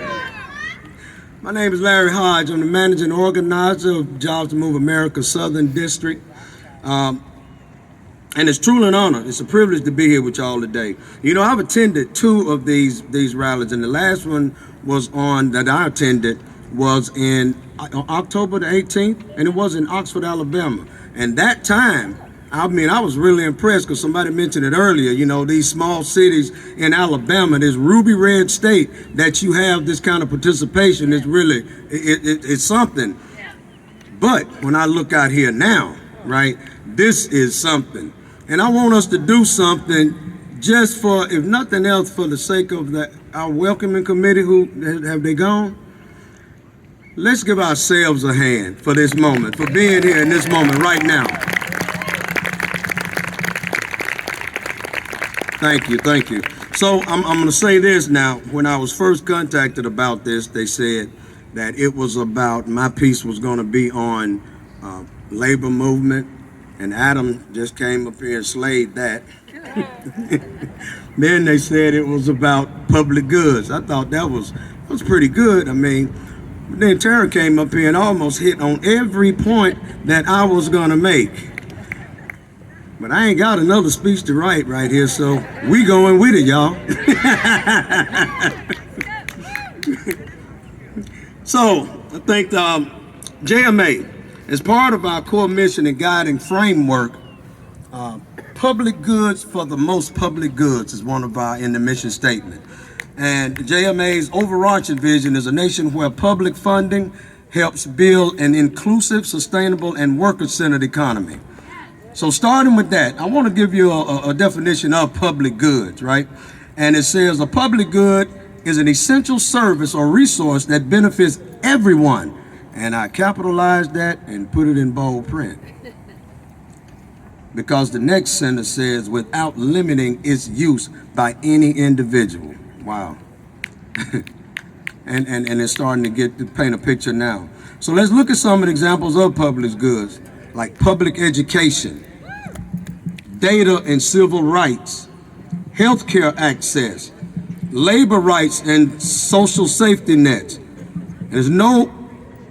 My name is Larry Hodge. I'm the managing organizer of Jobs to Move America Southern District. And it's truly an honor. It's a privilege to be here with y'all today. You know, I've attended two of these rallies, and the last one that I attended was on October the 18th, and it was in Oxford, Alabama. And that time, I was really impressed because somebody mentioned it earlier, these small cities in Alabama, this ruby red state, that you have this kind of participation is really, it's something. But when I look out here now, right, this is something. And I want us to do something just for, if nothing else, for the sake of our welcoming committee who, have they gone? Let's give ourselves a hand for this moment, for being here in this moment right now. Thank you, thank you. So I'm going to say this now. When I was first contacted about this, they said that it was about, my piece was going to be on labor movement, and Adam just came up here and slayed that. Then they said it was about public goods. I thought that was pretty good. I mean, then Tara came up here and almost hit on every point that I was going to make. But I ain't got another speech to write right here, so we going with it, y'all. So I think JMA, as part of our core mission and guiding framework, public goods for the most public goods is one of our in the mission statement. And JMA's overarching vision is a nation where public funding helps build an inclusive, sustainable, and worker-centered economy. So starting with that, I want to give you a definition of public goods, right? And it says a public good is an essential service or resource that benefits everyone. And I capitalized that and put it in bold print. Because the next sentence says, without limiting its use by any individual. Wow. and it's starting to paint a picture now. So let's look at some of the examples of public goods, like public education, data and civil rights, healthcare access, labor rights and social safety nets. There's no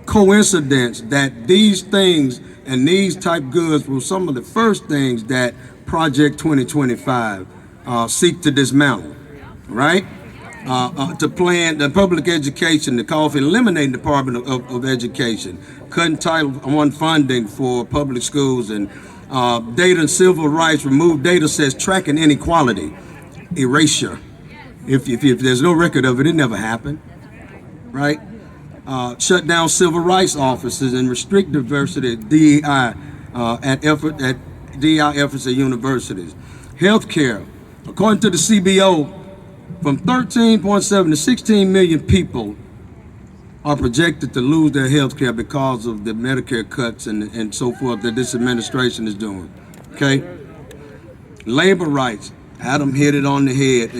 coincidence that these things and these type goods were some of the first things that Project 2025 seek to dismantle, right? To plan the public education, to call for eliminating the Department of Education, cutting Title I funding for public schools, and data and civil rights, remove data sets tracking inequality, erasure. If there's no record of it, it never happened, right? Shut down civil rights offices and restrict diversity at DEI DEI efforts at universities. Healthcare, according to the CBO, from 13.7 to 16 million people are projected to lose their health care because of the Medicare cuts and so forth that this administration is doing, okay? Labor rights, Adam hit it on the head.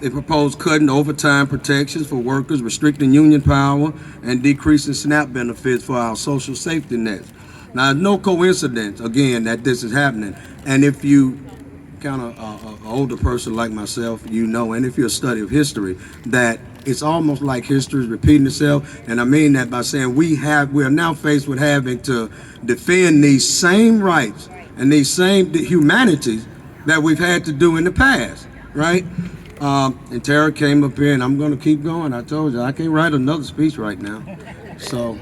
It proposed cutting overtime protections for workers, restricting union power, and decreasing SNAP benefits for our social safety nets. Now, it's no coincidence, again, that this is happening. And if you kind of an older person like myself, you know, and if you're a study of history, that it's almost like history is repeating itself. And I mean that by saying we are now faced with having to defend these same rights and these same humanities that we've had to do in the past, right? And Tara came up here, and I'm going to keep going. I told you, I can't write another speech right now. So,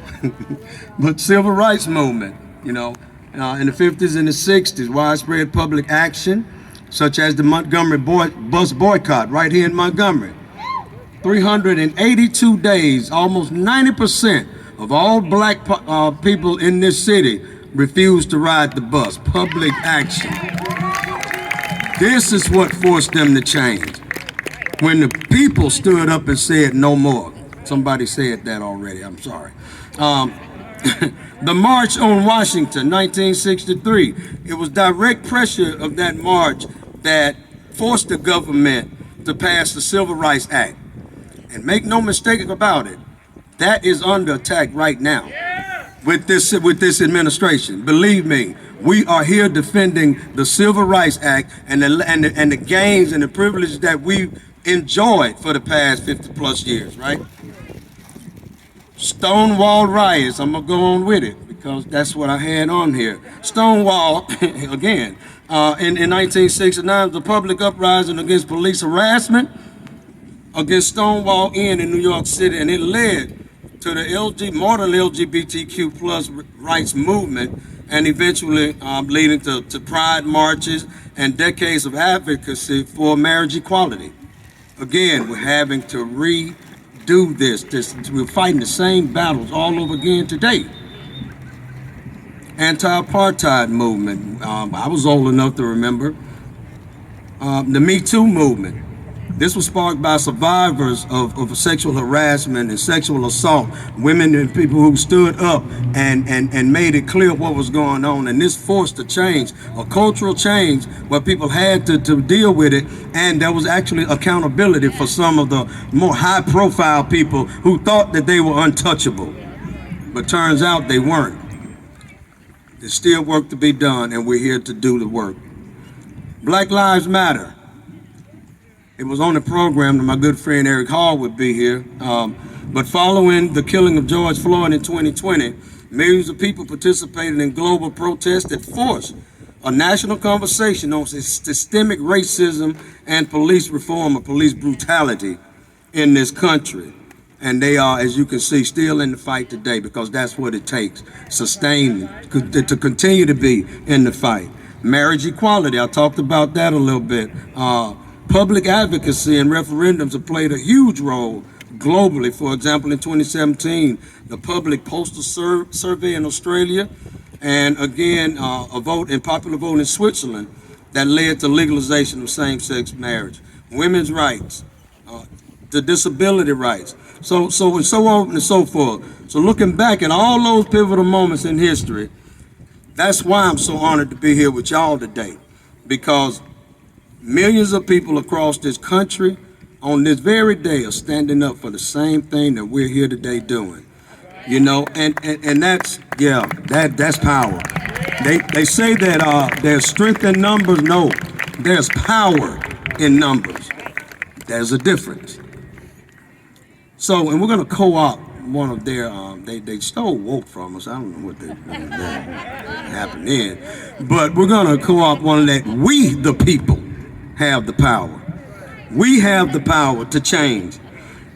but civil rights movement, you know, in the 50s and the 60s, widespread public action, such as the Montgomery bus boycott right here in Montgomery. 382 days, almost 90% of all black people in this city refused to ride the bus. Public action. This is what forced them to change. When the people stood up and said no more. Somebody said that already, I'm sorry. The March on Washington, 1963. It was direct pressure of that march that forced the government to pass the Civil Rights Act. And make no mistake about it, that is under attack right now with this administration. Believe me, we are here defending the Civil Rights Act and the gains and the privileges that we've enjoyed for the past 50 plus years, right? Stonewall riots, I'm gonna go on with it because that's what I had on here. Stonewall, again, in 1969, the public uprising against police harassment against Stonewall Inn in New York City, and it led to the modern LGBTQ plus rights movement, and eventually leading to pride marches and decades of advocacy for marriage equality. Again, we're having to redo this. We're fighting the same battles all over again today. anti-apartheid movement. I was old enough to remember the Me Too movement. This was sparked by survivors of sexual harassment and sexual assault, women and people who stood up and made it clear what was going on. And this forced a change, a cultural change, where people had to deal with it. And there was actually accountability for some of the more high-profile people who thought that they were untouchable. But turns out they weren't. There's still work to be done, and we're here to do the work. Black Lives Matter. It was on the program that my good friend Eric Hall would be here. But following the killing of George Floyd in 2020, millions of people participated in global protests that forced a national conversation on systemic racism and police reform or police brutality in this country. And they are, as you can see, still in the fight today, because that's what it takes, sustainment, to continue to be in the fight. Marriage equality, I talked about that a little bit. Public advocacy and referendums have played a huge role globally. For example, in 2017, the public postal survey in Australia, and again, a popular vote in Switzerland that led to legalization of same-sex marriage, women's rights, the disability rights, so and so on and so forth. So looking back at all those pivotal moments in history, that's why I'm so honored to be here with y'all today, because millions of people across this country on this very day are standing up for the same thing that we're here today doing. You know, and that's, yeah, that's power. They say that there's strength in numbers. No, there's power in numbers. There's a difference. So, and we're gonna co-opt one of their, they stole woke from us. I don't know what happened then, but we're gonna co-opt one of that. We, the people, have the power. We have the power to change.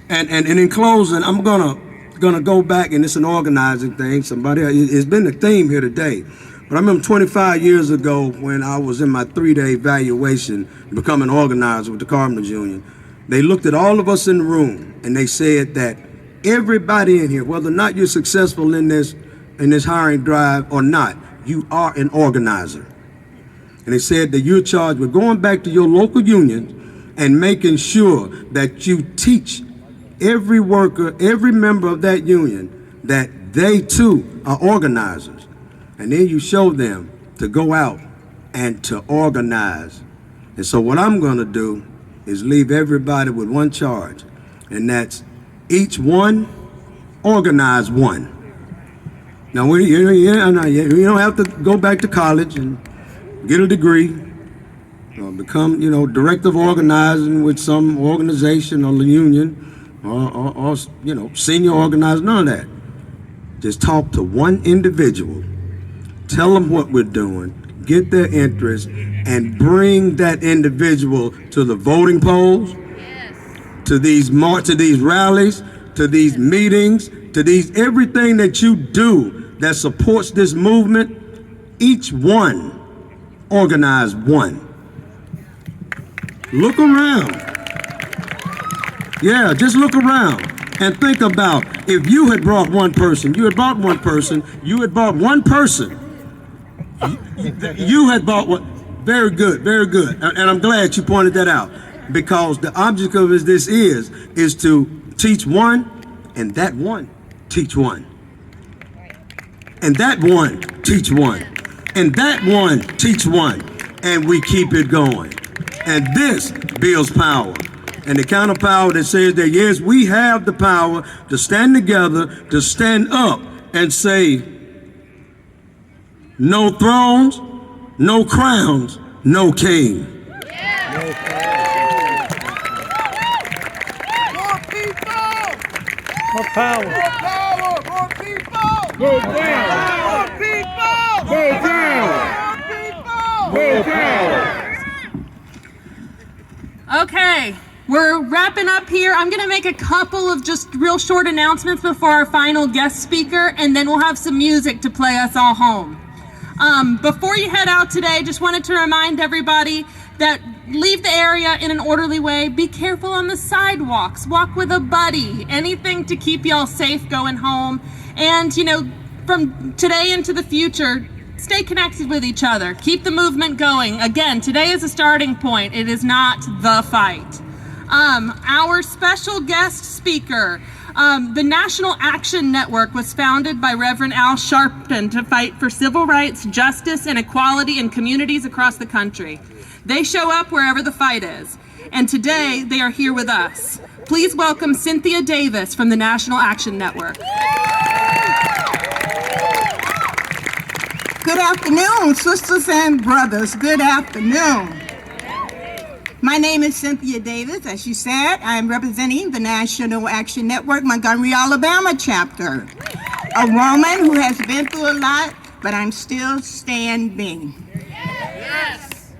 And in closing, I'm gonna go back, and it's an organizing thing. It's been a theme here today. But I remember 25 years ago when I was in my 3-day evaluation to become an organizer with the Carpenters Union. They looked at all of us in the room and they said that everybody in here, whether or not you're successful in this hiring drive or not, you are an organizer. And they said that you're charged with going back to your local unions and making sure that you teach every worker, every member of that union, that they too are organizers. And then you show them to go out and to organize. And so what I'm gonna do is leave everybody with one charge, and that's each one, organize one. Now, you don't have to go back to college and get a degree, or become, director of organizing with some organization or the union, or senior organizer, none of that. Just talk to one individual, tell them what we're doing, get their interest, and bring that individual to the voting polls, to these rallies, to these meetings, to everything that you do that supports this movement. Each one, organize one. Look around. Yeah, just look around and think about if you had brought one person, you had bought one person, you had bought one person, you had bought one. Very good, very good. And I'm glad you pointed that out, because the object of this is to teach one, and that one teach one. And that one teach one. And that one teach one. And we keep it going. And this builds power. And the kind of power that says that, yes, we have the power to stand together, to stand up and say, no thrones, no crowns, no king. More people! More power! More power! More people! More power! More people! More power! More people! More power! Okay, we're wrapping up here. I'm going to make a couple of just real short announcements before our final guest speaker, and then we'll have some music to play us all home. Before you head out today, just wanted to remind everybody that leave the area in an orderly way. Be careful on the sidewalks. Walk with a buddy. Anything to keep y'all safe going home. And, from today into the future, stay connected with each other. Keep the movement going. Again, today is a starting point. It is not the fight. Our special guest speaker, the National Action Network was founded by Reverend Al Sharpton to fight for civil rights, justice, and equality in communities across the country. They show up wherever the fight is, and today they are here with us. Please welcome Cynthia Davis from the National Action Network. Good afternoon, sisters and brothers. Good afternoon. My name is Cynthia Davis. As you said, I am representing the National Action Network, Montgomery, Alabama chapter. A woman who has been through a lot, but I'm still standing. Yes.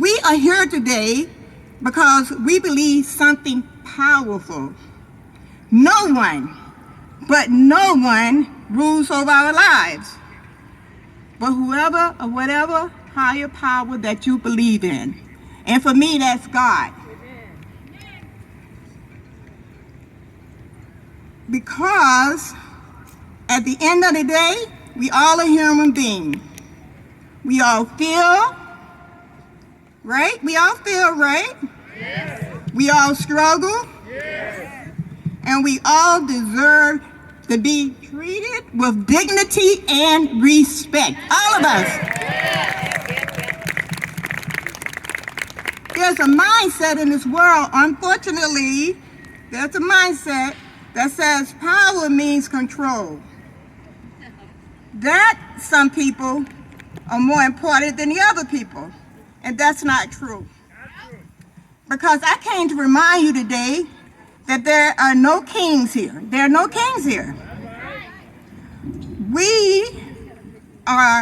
We are here today because we believe something powerful. No one, but no one rules over our lives. But whoever or whatever higher power that you believe in. And for me, that's God. Because at the end of the day, we all are human beings. We all feel, right? We all feel, right? Yes. We all struggle. Yes. And we all deserve to be treated with dignity and respect. All of us. Yes. There's a mindset in this world, unfortunately, there's a mindset that says power means control. That some people are more important than the other people, and that's not true. Because I came to remind you today that there are no kings here. There are no kings here.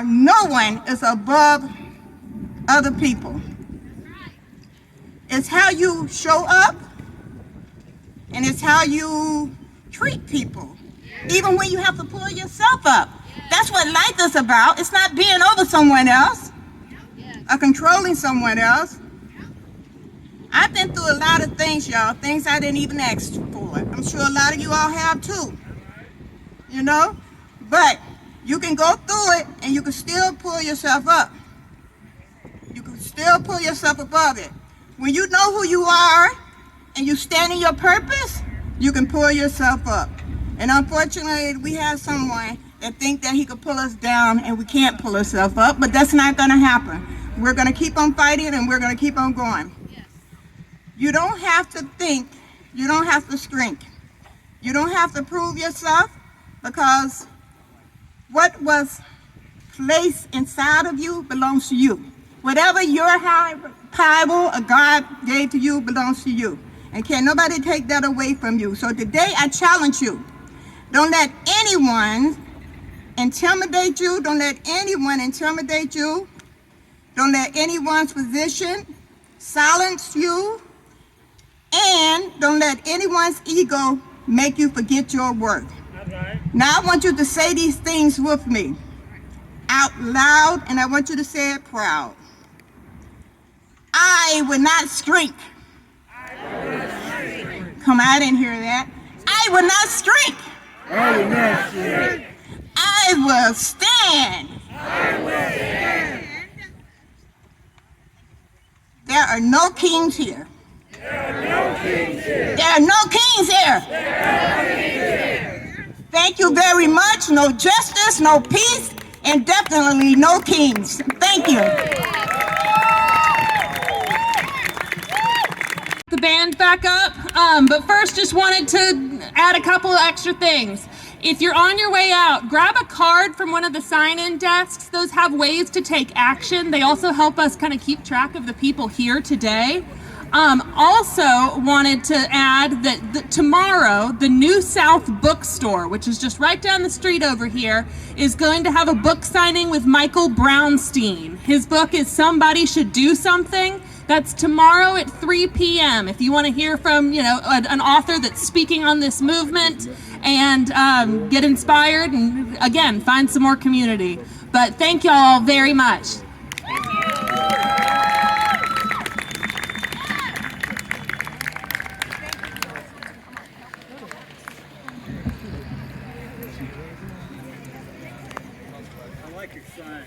No one is above other people. It's how you show up, and it's how you treat people, even when you have to pull yourself up. That's what life is about. It's not being over someone else or controlling someone else. I've been through a lot of things, y'all, things I didn't even ask for. I'm sure a lot of you all have too, you know? But you can go through it and you can still pull yourself up. You can still pull yourself above it. When you know who you are and you stand in your purpose, you can pull yourself up. And unfortunately, we have someone that think that he could pull us down and we can't pull ourselves up, but that's not gonna happen. We're gonna keep on fighting and we're gonna keep on going. You don't have to think, you don't have to shrink. You don't have to prove yourself, because what was placed inside of you belongs to you. Whatever your high power or God gave to you belongs to you. And can't nobody take that away from you. So today I challenge you. Don't let anyone intimidate you. Don't let anyone intimidate you. Don't let anyone's position silence you. And don't let anyone's ego make you forget your worth. Okay. Now I want you to say these things with me out loud, and I want you to say it proud. I will not shrink. Come on, I didn't hear that. I will not shrink. I will not shrink. I will stand. I will stand. There are no kings here. There are no kings here. There are no kings here. There are no kings here. Thank you very much. No justice, no peace, and definitely no kings. Thank you. The band back up, but first just wanted to add a couple of extra things. If you're on your way out, grab a card from one of the sign-in desks. Those have ways to take action. They also help us kind of keep track of the people here today. Also wanted to add that tomorrow, the New South Bookstore, which is just right down the street over here, is going to have a book signing with Michael Brownstein. His book is Somebody Should Do Something. That's tomorrow at 3 p.m. If you want to hear from, an author that's speaking on this movement and get inspired and, again, find some more community. But thank y'all very much. sign.